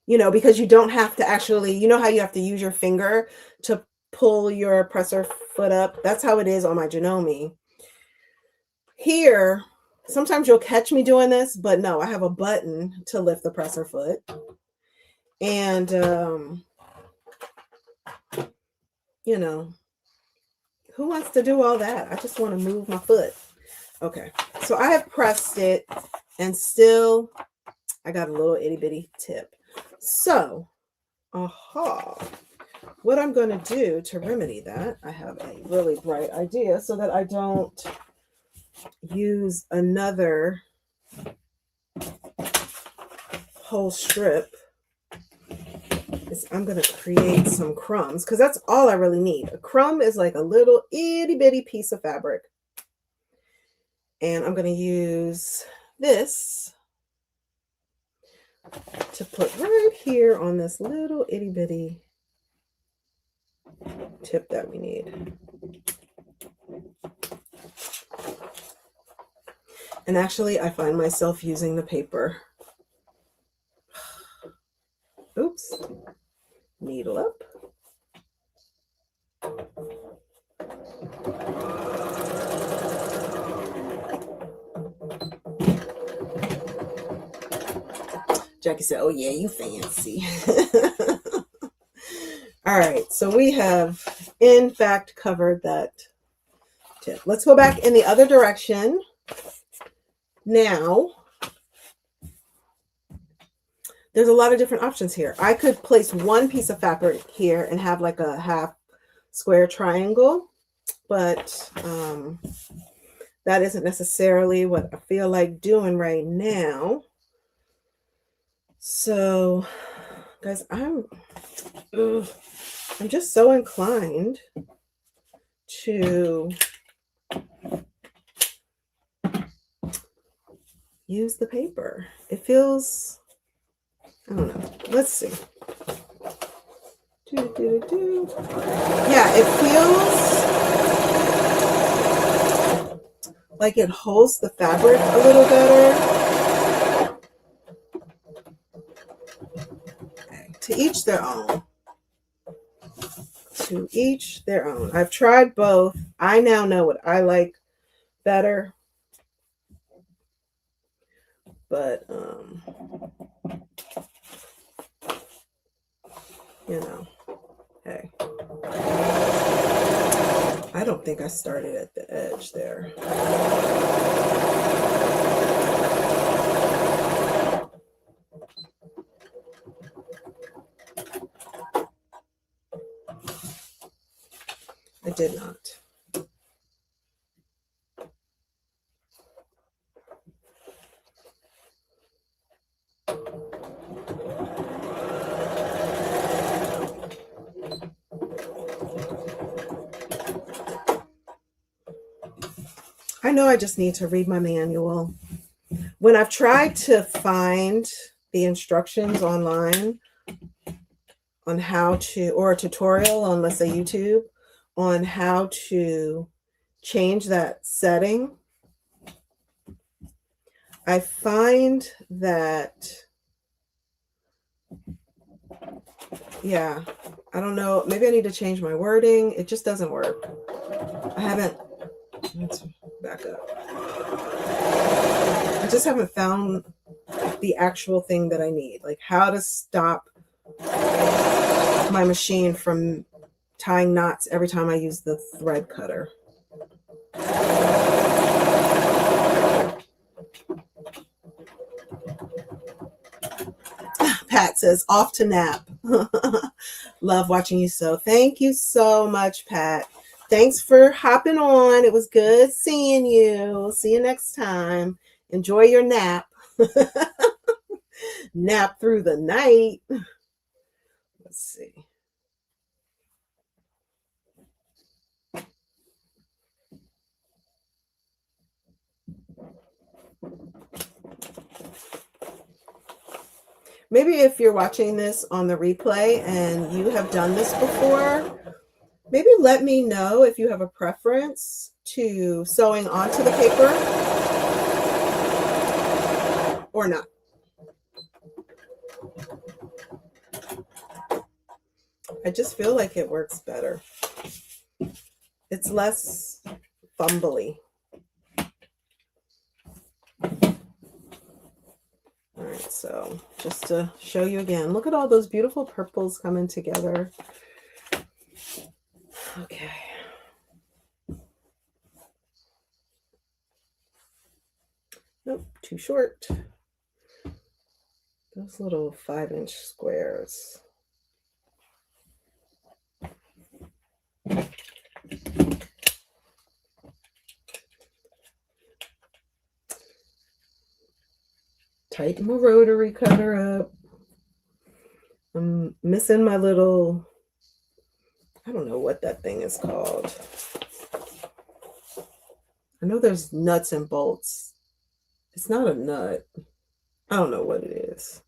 Speaker 1: You know, because you don't have to actually, you know how you have to use your finger to pull your presser foot up? That's how it is on my Janome. Here, sometimes you'll catch me doing this, but no, I have a button to lift the presser foot. And, you know, who wants to do all that? I just want to move my foot. Okay, so I have pressed it and still I got a little itty bitty tip. So, what I'm going to do to remedy that, I have a really bright idea so that I don't use another whole strip. I'm going to create some crumbs because that's all I really need. A crumb is like a little itty bitty piece of fabric. And I'm going to use this to put right here on this little itty bitty tip that we need. And actually, I find myself using the paper. Oops. Needle up. Jackie said, "Oh yeah, you fancy." All right, so we have in fact covered that tip. Let's go back in the other direction. Now, there's a lot of different options here. I could place one piece of fabric here and have like a half square triangle, but that isn't necessarily what I feel like doing right now. So, guys, I'm just so inclined to use the paper. It feels, I don't know. Let's see. Yeah, it feels like it holds the fabric a little better. Okay. To each their own. To each their own. I've tried both. I now know what I like better. But, you know, hey. I don't think I started at the edge there. I did not. I know I just need to read my manual. When I've tried to find the instructions online on how to, or a tutorial on, let's say, YouTube, on how to change that setting, I find that, yeah, I don't know, maybe I need to change my wording. It just doesn't work. I haven't, let's back up. I just haven't found the actual thing that I need, like how to stop my machine from tying knots every time I use the thread cutter. Pat says, off to nap. Love watching you sew. Thank you so much, Pat. Thanks for hopping on. It was good seeing you. See you next time. Enjoy your nap. nap through the night. Let's see. Maybe if you're watching this on the replay and you have done this before, maybe let me know if you have a preference to sewing onto the paper or not. I just feel like it works better. It's less fumbly. All right, so just to show you again, look at all those beautiful purples coming together. Okay. Nope, too short. Those little 5-inch squares. Tighten my rotary cutter up. I'm missing my little, I don't know what that thing is called. I know there's nuts and bolts. It's not a nut. I don't know what it is.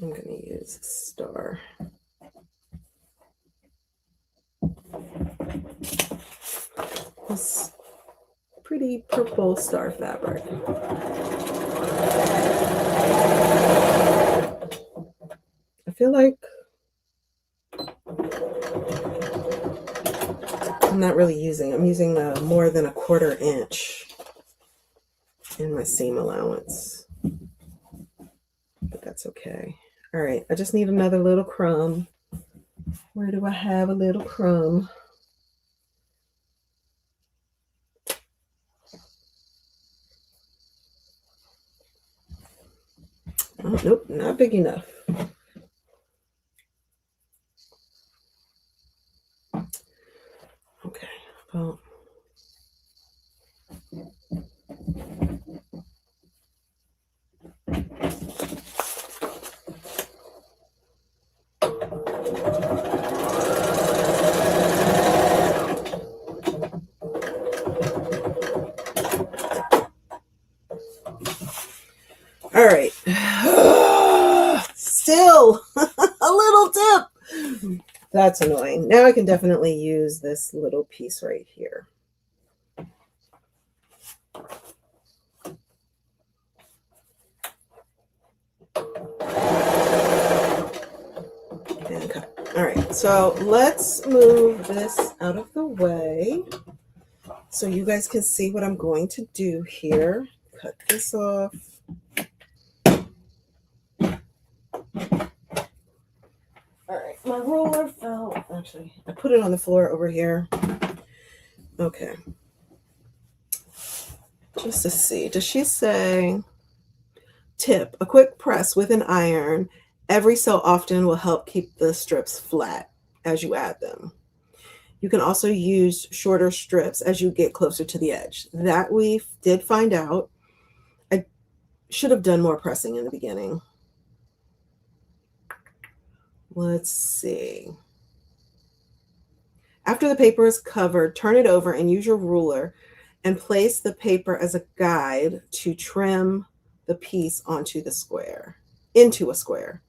Speaker 1: I'm going to use a star. This pretty purple star fabric. I feel like I'm using more than 1/4 inch in my seam allowance. But that's okay. All right, I just need another little crumb. Where do I have a little crumb? Oh, nope, not big enough. Okay, well. All right. Still a little tip. That's annoying. Now I can definitely use this little piece right here. And cut. All right, so let's move this out of the way so you guys can see what I'm going to do here. Cut this off. All right, my ruler fell. Actually, I put it on the floor over here. Okay. Just to see, does she say, tip, a quick press with an iron every so often will help keep the strips flat as you add them. You can also use shorter strips as you get closer to the edge. That we did find out. I should have done more pressing in the beginning. Let's see. After the paper is covered, turn it over and use your ruler and place the paper as a guide to trim the piece into a square.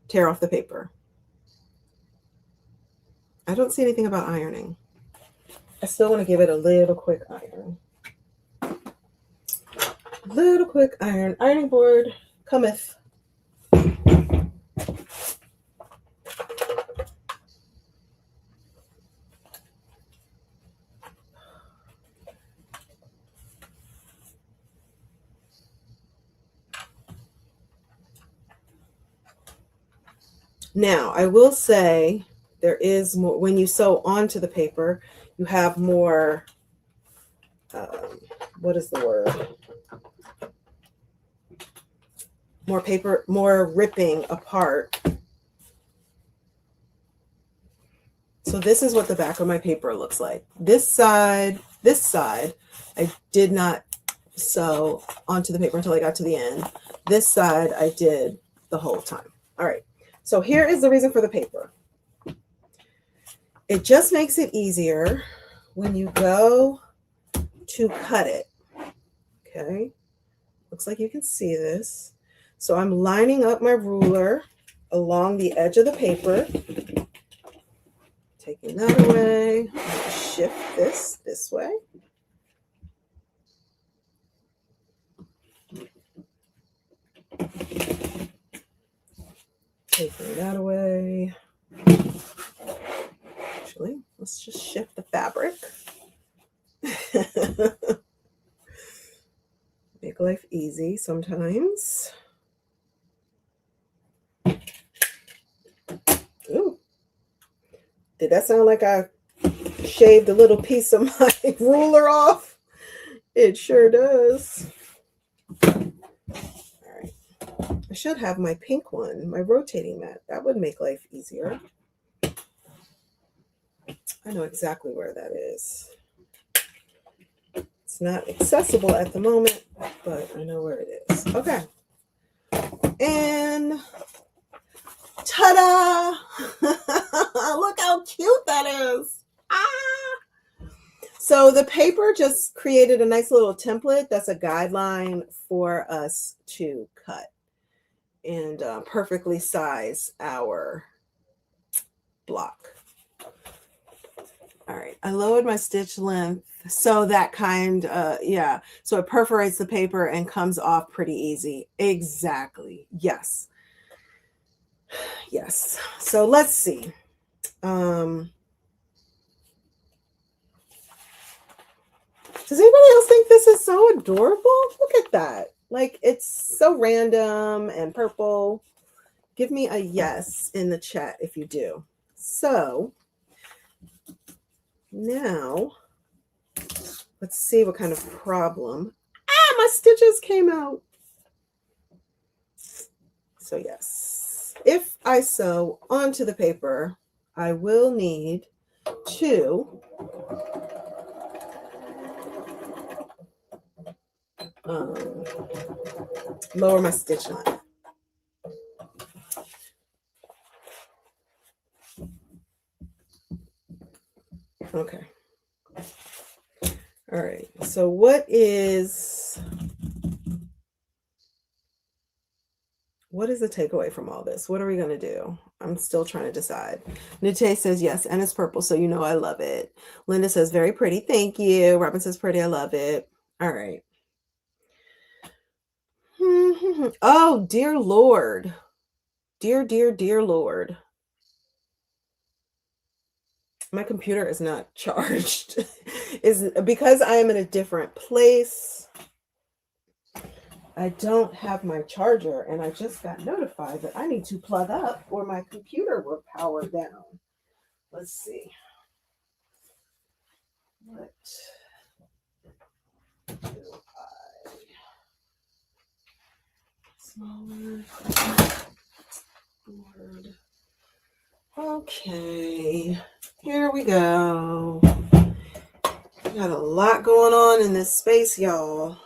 Speaker 1: Tear off the paper. I don't see anything about ironing. I still want to give it a little quick iron. Little quick iron. Ironing board cometh. Now, I will say there is more, when you sew onto the paper, you have more, what is the word? More paper, more ripping apart. So this is what the back of my paper looks like. This side, I did not sew onto the paper until I got to the end. This side I did the whole time. All right, so here is the reason for the paper. It just makes it easier when you go to cut it. Okay, looks like you can see this. So I'm lining up my ruler along the edge of the paper. Taking that away, shift this way. Taking that away. Actually, let's just shift the fabric. Make life easy sometimes. Ooh. Did that sound like I shaved a little piece of my ruler off? It sure does. All right. I should have my pink one, my rotating mat. That would make life easier. I know exactly where that is. It's not accessible at the moment, but I know where it is. Okay. And ta-da! Look how cute that is. Ah! So the paper just created a nice little template that's a guideline for us to cut and perfectly size our block. All right, I lowered my stitch length so that kind, yeah, so it perforates the paper and comes off pretty easy. Exactly, yes. Yes, so let's see. Does anybody else think this is so adorable? Look at that. Like, it's so random and purple. Give me a yes in the chat if you do. So now let's see what kind of problem. Ah, my stitches came out. So yes, if I sew onto the paper, I will need to lower my stitch line. Okay. All right. So what is the takeaway from all this? What are we going to do? I'm still trying to decide. Nite says yes, and it's purple, so you know I love it. Linda says very pretty. Thank you. Robin says pretty. I love it. All right. Oh, dear Lord. Dear Lord. My computer is not charged. Is because I am in a different place. I don't have my charger, and I just got notified that I need to plug up or my computer will power down. Let's see. What do I? Smaller board. Okay, here we go. Got a lot going on in this space, y'all.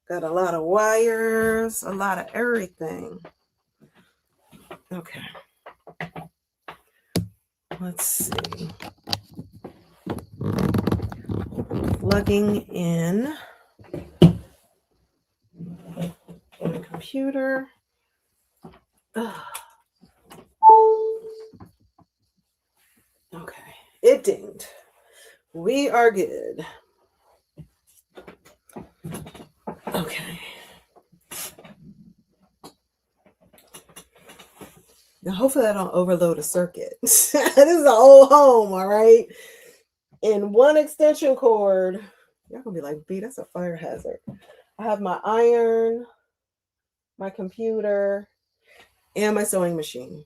Speaker 1: Got a lot of wires, a lot of everything. Okay. Let's see. Plugging in my computer. Ugh. Okay, it dinged. We are good. Okay. Now, hopefully I don't overload a circuit. This is a whole home, all right? In one extension cord. Y'all gonna be like, B, that's a fire hazard. I have my iron, my computer, and my sewing machine.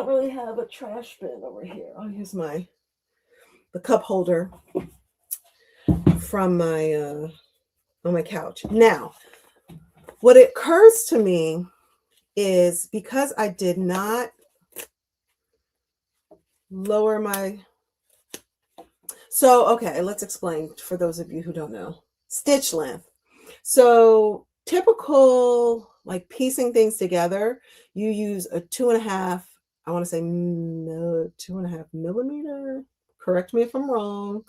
Speaker 1: don't really have a trash bin over here. I'll use the cup holder from my on my couch. Now, what occurs to me is because I did not lower my... So, okay, let's explain for those of you who don't know. Stitch length. So typical, like piecing things together, you use a 2.5, I want to say 2.5 millimeter. Correct me if I'm wrong.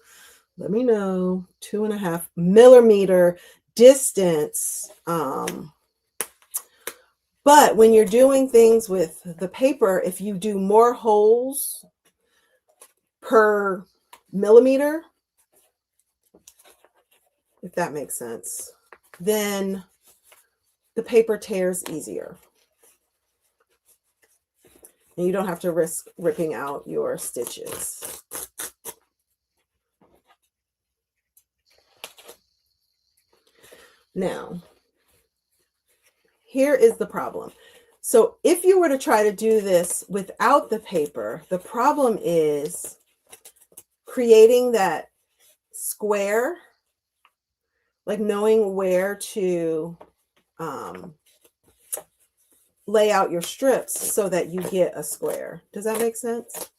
Speaker 1: Let me know. 2.5 millimeter distance. But when you're doing things with the paper, if you do more holes per millimeter, if that makes sense, then the paper tears easier. And you don't have to risk ripping out your stitches. Now, here is the problem. So if you were to try to do this without the paper, the problem is creating that square, like knowing where to lay out your strips so that you get a square. Does that make sense?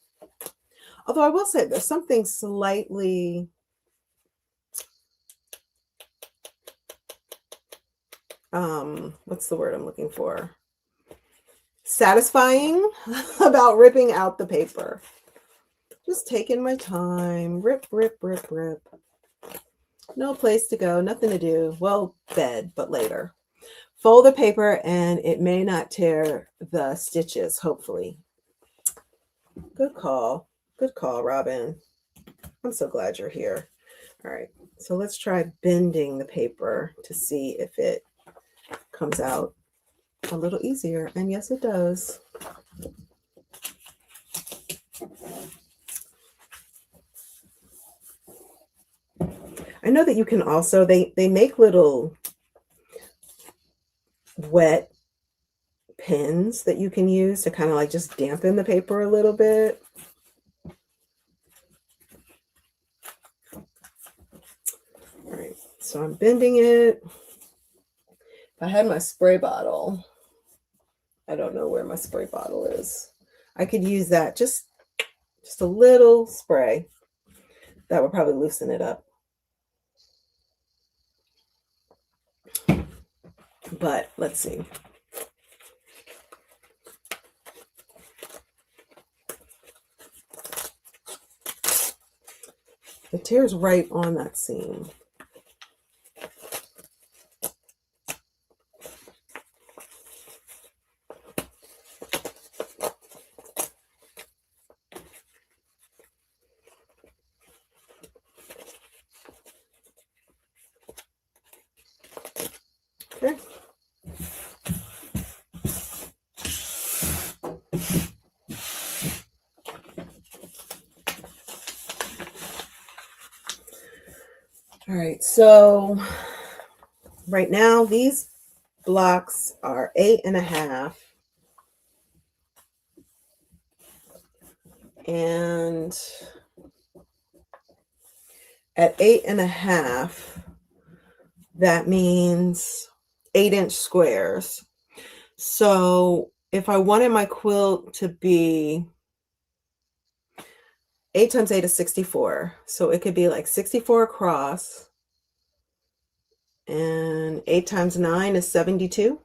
Speaker 1: Although I will say there's something slightly what's the word I'm looking for? Satisfying about ripping out the paper. Just taking my time. Rip, rip, rip, rip. No place to go, nothing to do. Well, bed, but later. Fold the paper and it may not tear the stitches, hopefully. Good call. Good call, Robin. I'm so glad you're here. All right, so let's try bending the paper to see if it comes out a little easier. And yes, it does. I know that you can also, they make little wet pins that you can use to kind of like just dampen the paper a little bit. All right, so I'm bending it. If I had my spray bottle, I don't know where my spray bottle is. I could use that, just a little spray. That would probably loosen it up. But let's see. It tears right on that seam. Okay. All right, so right now these blocks are 8.5. And at 8.5, that means 8-inch squares. So if I wanted my quilt to be 8 times 8 is 64. So it could be like 64 across. And 8 times 9 is 72.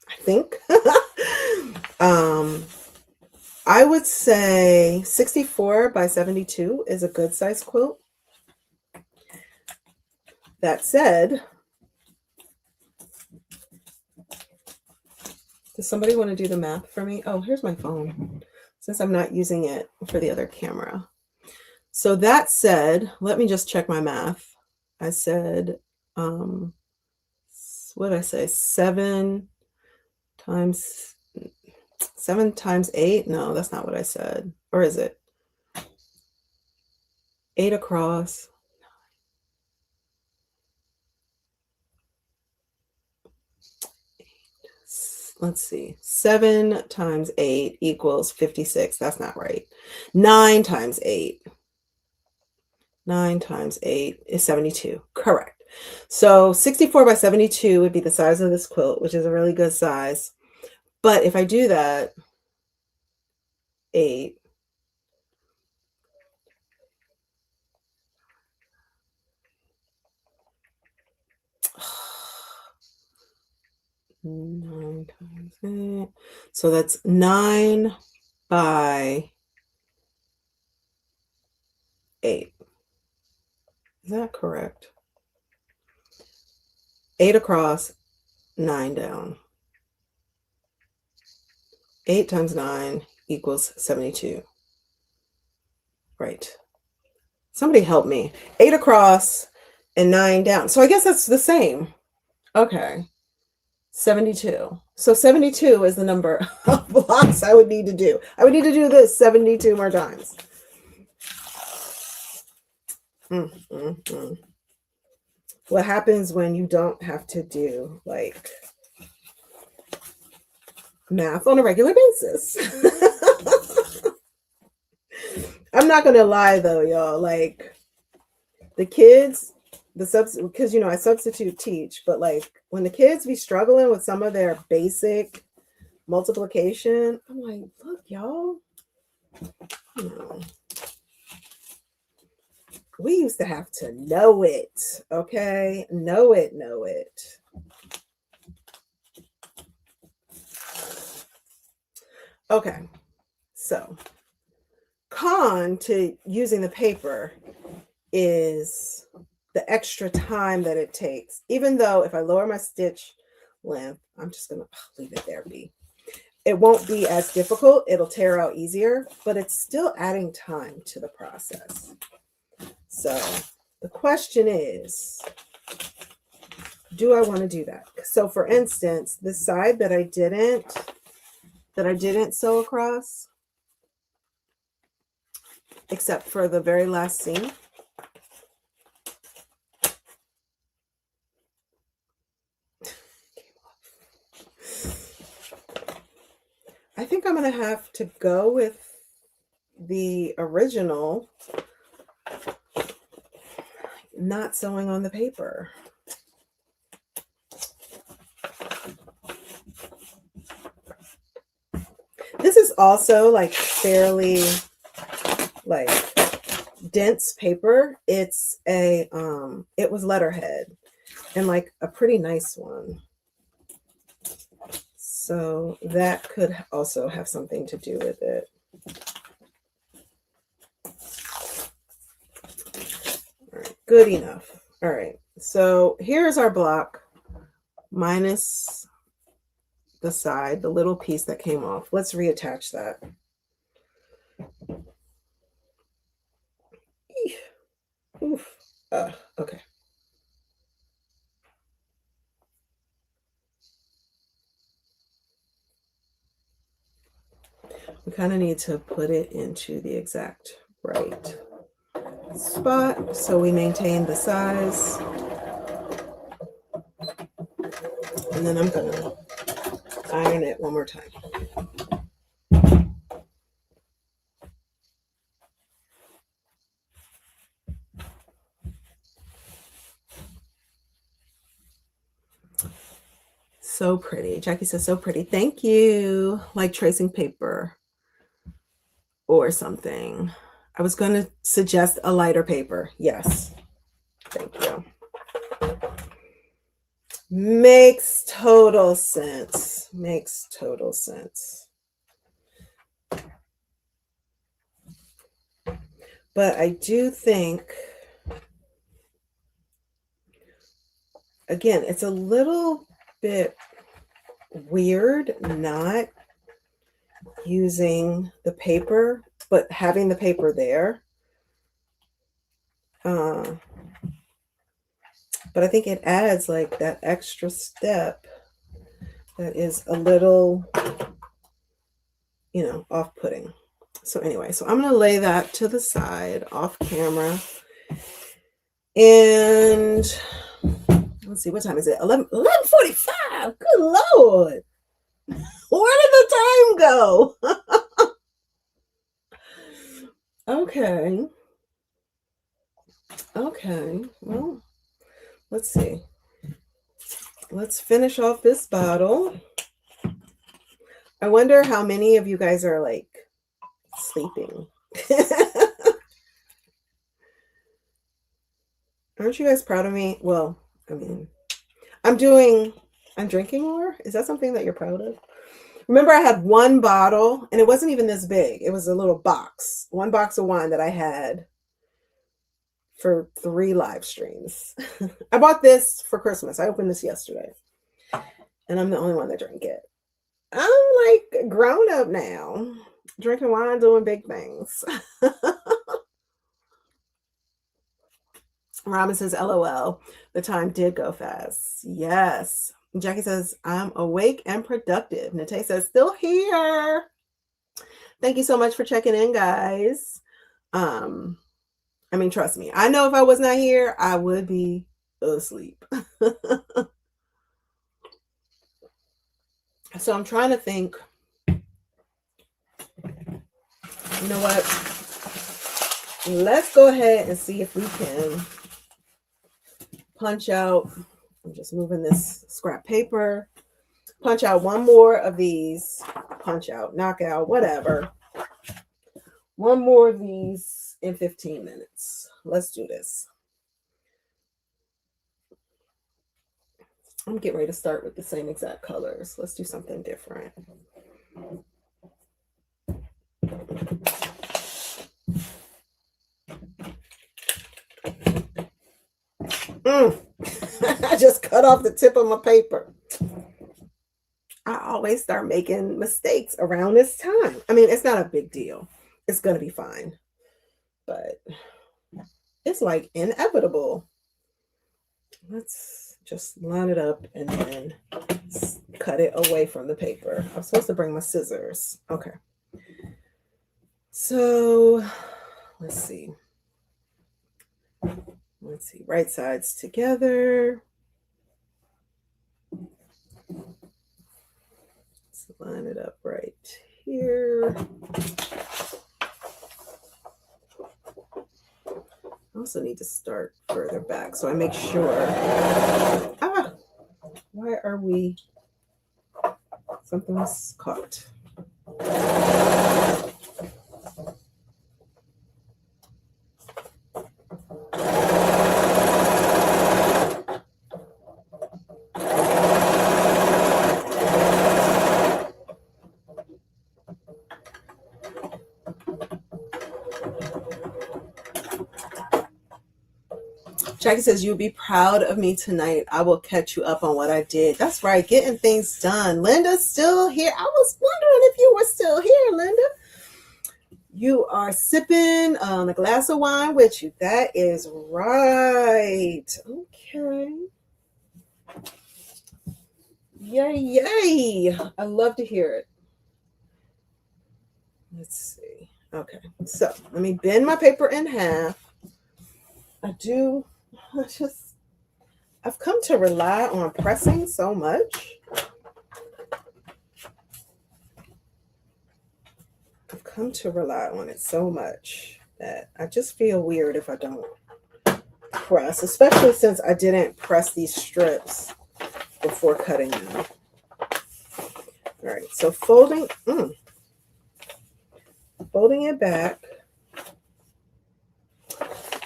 Speaker 1: I think. I would say 64 by 72 is a good size quilt. That said, does somebody want to do the math for me? Oh, here's my phone, since I'm not using it for the other camera. So that said, let me just check my math. I said, what did I say? 7 times 8? No, that's not what I said. Or is it? 8 across. 8, let's see, 7 times 8 equals 56. That's not right. 9 times 8. 9 times 8 is 72. Correct. So 64 by 72 would be the size of this quilt, which is a really good size. But if I do that, 8, 9 times 8. So that's 9 by 8. Is that correct? 8 across, 9 down. 8 times 9 equals 72. Right. Somebody help me. 8 across and 9 down. So I guess that's the same. Okay. 72. So 72 is the number of blocks I would need to do. I would need to do this 72 more times. What happens when you don't have to do like math on a regular basis? I'm not gonna lie though, y'all. Like the kids, because you know I substitute teach, but like when the kids be struggling with some of their basic multiplication, I'm like, look, y'all, you know, we used to have to know it, okay? Know it. Okay, so con to using the paper is the extra time that it takes. Even though if I lower my stitch length, I'm just gonna leave it there be. It won't be as difficult. It'll tear out easier, but it's still adding time to the process. So the question is, do I want to do that? So for instance, the side that I didn't sew across, except for the very last seam. I think I'm going to have to go with the original, not sewing on the paper. This is also like fairly like dense paper. It's a it was letterhead and like a pretty nice one. So that could also have something to do with it. All right, good enough. All right, so here's our block minus the side, the little piece that came off. Let's reattach that. Oof. Okay. We kind of need to put it into the exact right spot so we maintain the size. And then I'm going to iron it one more time. So pretty. Jackie says, so pretty. Thank you. Like tracing paper or something. I was going to suggest a lighter paper. Yes. Thank you. Makes total sense. Makes total sense. But I do think, again, it's a little bit weird not using the paper, but having the paper there. But I think it adds like that extra step that is a little, you know, off-putting. So anyway, so I'm going to lay that to the side off camera. And let's see, what time is it? 11:45. Good Lord. Where did the time go? Okay. Okay. Well, let's see. Let's finish off this bottle. I wonder how many of you guys are like sleeping. Aren't you guys proud of me? Well, I mean, I'm drinking more. Is that something that you're proud of? Remember, I had one bottle and it wasn't even this big. It was a little box, one box of wine that I had for 3 live streams. I bought this for Christmas. I opened this yesterday and I'm the only one that drank it. I'm like grown up now, drinking wine, doing big things. Robin says, LOL, the time did go fast. Yes. Jackie says, I'm awake and productive. Nate says, still here. Thank you so much for checking in, guys. I mean, trust me. I know if I was not here, I would be asleep. So I'm trying to think. You know what? Let's go ahead and see if we can punch out. I'm just moving this scrap paper. Punch out one more of these. Punch out, knock out, whatever. One more of these in 15 minutes. Let's do this. I'm getting ready to start with the same exact colors. Let's do something different. I just cut off the tip of my paper. I always start making mistakes around this time. I mean, it's not a big deal. It's going to be fine. But it's like inevitable. Let's just line it up and then cut it away from the paper. I'm supposed to bring my scissors. Okay. So let's see. Let's see. Right sides together. Let's line it up right here. I also need to start further back so I make sure. Why are we? Something was caught. Jackie says, you'll be proud of me tonight. I will catch you up on what I did. That's right. Getting things done. Linda's still here. I was wondering if you were still here, Linda. You are sipping a glass of wine with you. That is right. Okay. Yay, yay. I love to hear it. Let's see. Okay. So let me bend my paper in half. I've come to rely on pressing so much. I've come to rely on it so much that I just feel weird if I don't press, especially since I didn't press these strips before cutting them. All right, so folding it back.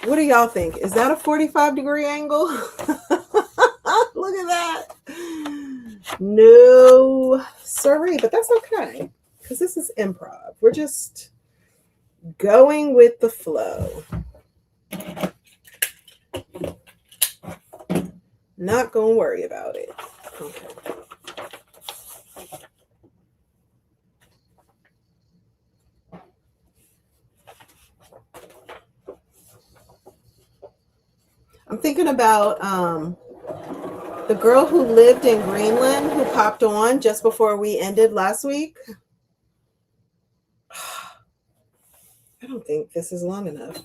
Speaker 1: What do y'all think? Is that a 45-degree angle? Look at that. No, sorry, but that's okay because this is improv. We're just going with the flow. Not gonna worry about it. Okay. I'm thinking about the girl who lived in Greenland who popped on just before we ended last week. I don't think this is long enough.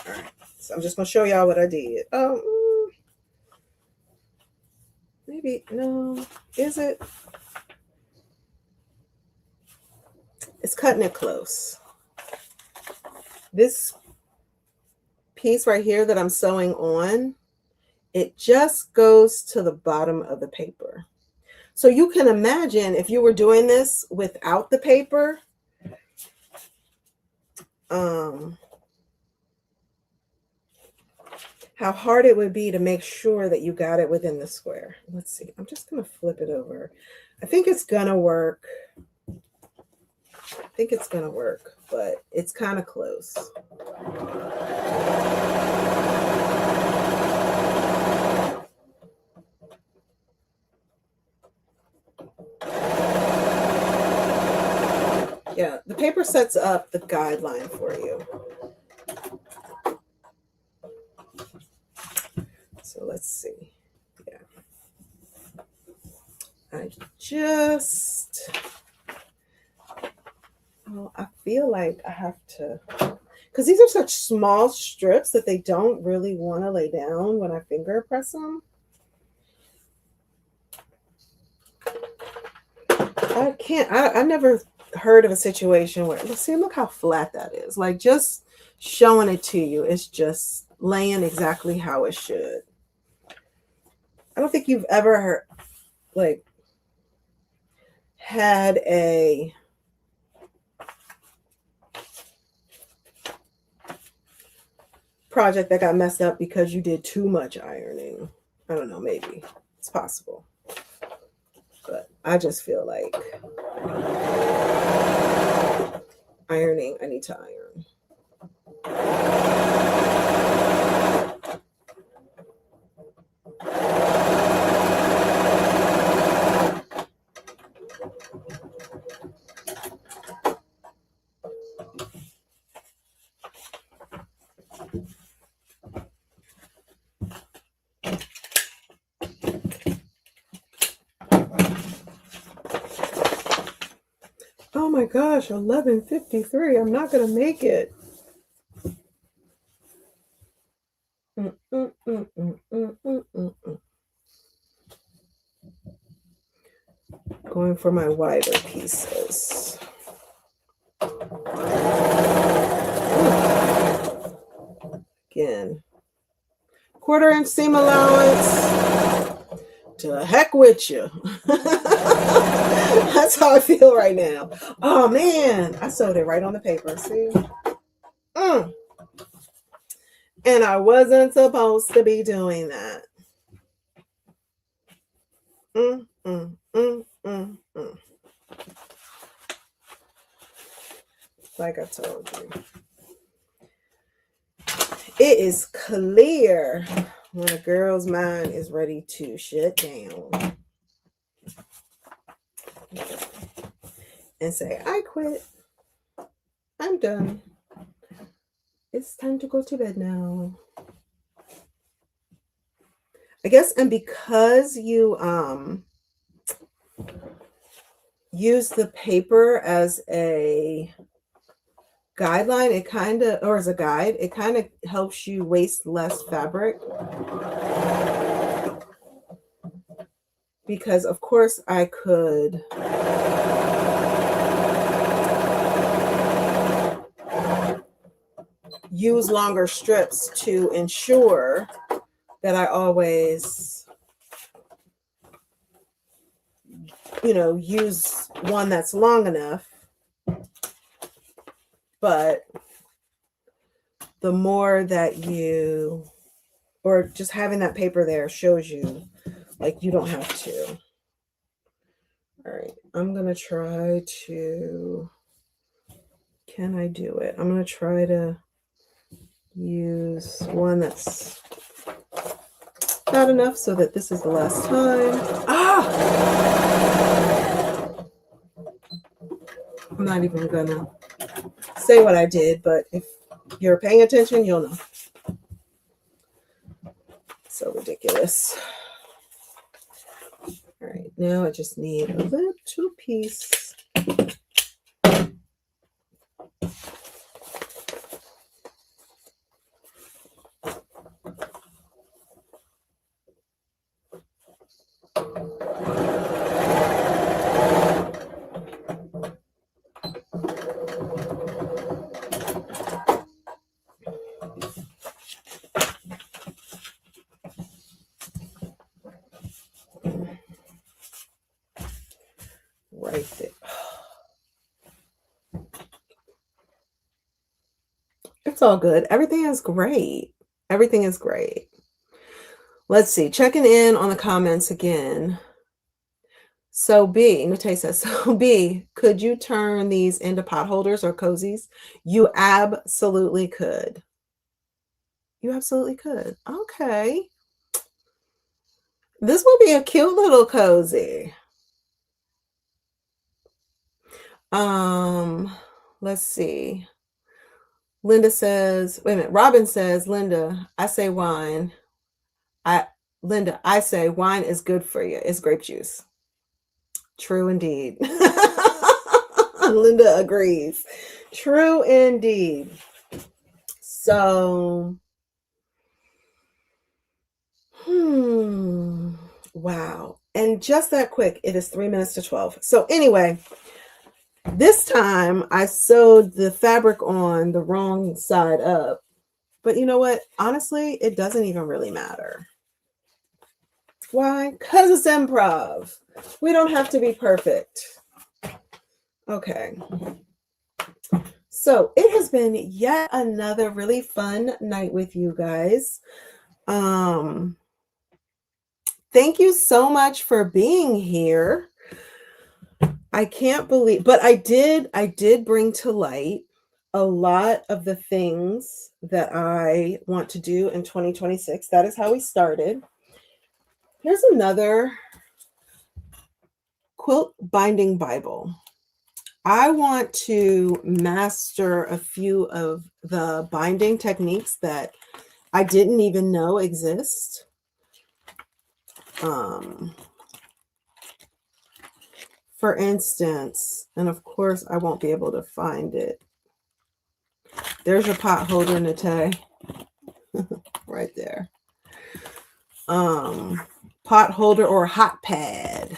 Speaker 1: All right, so I'm just gonna show y'all what I did. maybe, no, is it? It's cutting it close. This piece right here that I'm sewing on, it just goes to the bottom of the paper. So you can imagine if you were doing this without the paper, how hard it would be to make sure that you got it within the square. Let's see. I'm just going to flip it over. I think it's going to work. But it's kind of close. Yeah, the paper sets up the guideline for you. So let's see. Yeah. I feel like I have to, because these are such small strips that they don't really want to lay down when I finger press them. I can't, I never heard of a situation where, see, look how flat that is. Like, just showing it to you, it's just laying exactly how it should. I don't think you've ever heard, like, had a project that got messed up because you did too much ironing. I don't know, maybe it's possible, but I just feel like ironing, I need to iron. Oh my gosh, 11:53. I'm not going to make it. Going for my wider pieces. Again, 1/4 inch seam allowance. To heck with you. That's how I feel right now. Oh man, I sewed it right on the paper. See? And I wasn't supposed to be doing that. Like I told you. It is clear when a girl's mind is ready to shut down and say, I quit. I'm done. It's time to go to bed now. I guess, and because you use the paper as a guideline, it kind of, or as a guide, it kind of helps you waste less fabric. Because of course I could use longer strips to ensure that I always, use one that's long enough. But the more that you, or just having that paper there shows you, like, you don't have to. All right, I'm going to try to, can I do it? I'm going to try to use one that's not enough so that this is the last time. I'm not even going to say what I did, but if you're paying attention, you'll know. So ridiculous. All right, now I just need a little piece. right there. It's all good. Everything is great. Everything is great. Let's see. Checking in on the comments again. So B, Nate says, so B, could you turn these into pot holders or cozies? You absolutely could. You absolutely could. Okay. This will be a cute little cozy. Let's see. Linda says, wait a minute. Robin says, Linda, I say wine. Linda, I say wine is good for you. It's grape juice. True indeed. Linda agrees. True indeed. So, wow. And just that quick, it is 3 minutes to 12. So anyway, this time I sewed the fabric on the wrong side up. But you know what? Honestly, it doesn't even really matter. Why? Because it's improv. We don't have to be perfect. Okay. So it has been yet another really fun night with you guys. Thank you so much for being here. I can't believe, but I did bring to light a lot of the things that I want to do in 2026. That is how we started. Here's another quilt binding Bible. I want to master a few of the binding techniques that I didn't even know exist. For instance, and of course I won't be able to find it. There's your pot holder, Nate. Right there. Pot holder or hot pad.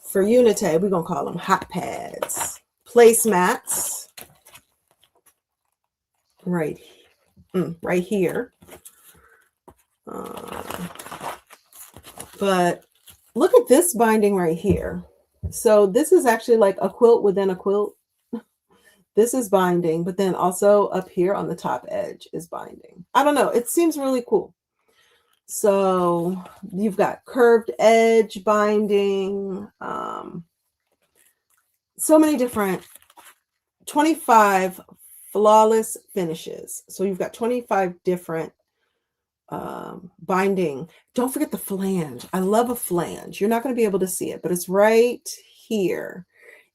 Speaker 1: For you, Nate, we're gonna call them hot pads. Placemats. Right here. But look at this binding right here. So this is actually like a quilt within a quilt. This is binding, but then also up here on the top edge is binding. I don't know. It seems really cool. So you've got curved edge binding. So many different 25 flawless finishes. So you've got 25 different binding. Don't forget the flange. I love a flange. You're not going to be able to see it, but it's right here.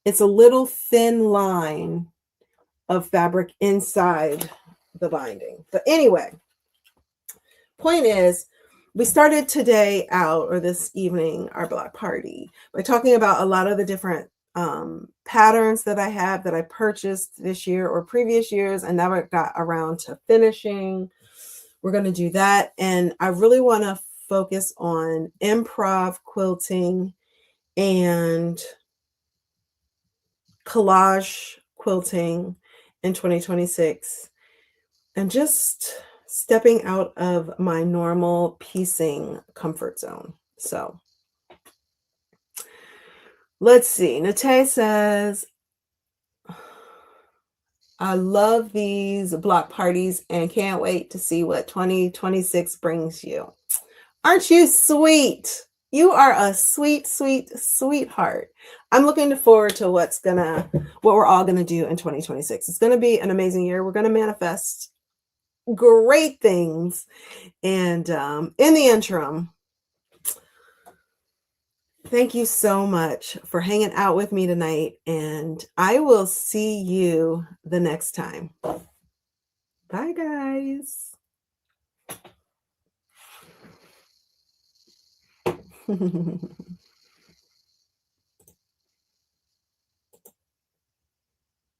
Speaker 1: It's a little thin line of fabric inside the binding. But anyway, point is, we started today out, or this evening, our block party, by talking about a lot of the different patterns that I have that I purchased this year or previous years and never got around to finishing. We're going to do that. And I really want to focus on improv quilting and collage quilting in 2026, and just stepping out of my normal piecing comfort zone. So let's see. Nate says, I love these block parties and can't wait to see what 2026 brings you. Aren't you sweet? You are a sweet, sweet, sweetheart. I'm looking forward to what we're all gonna do in 2026. It's gonna be an amazing year. We're gonna manifest great things. And in the interim, thank you so much for hanging out with me tonight. And I will see you the next time. Bye, guys.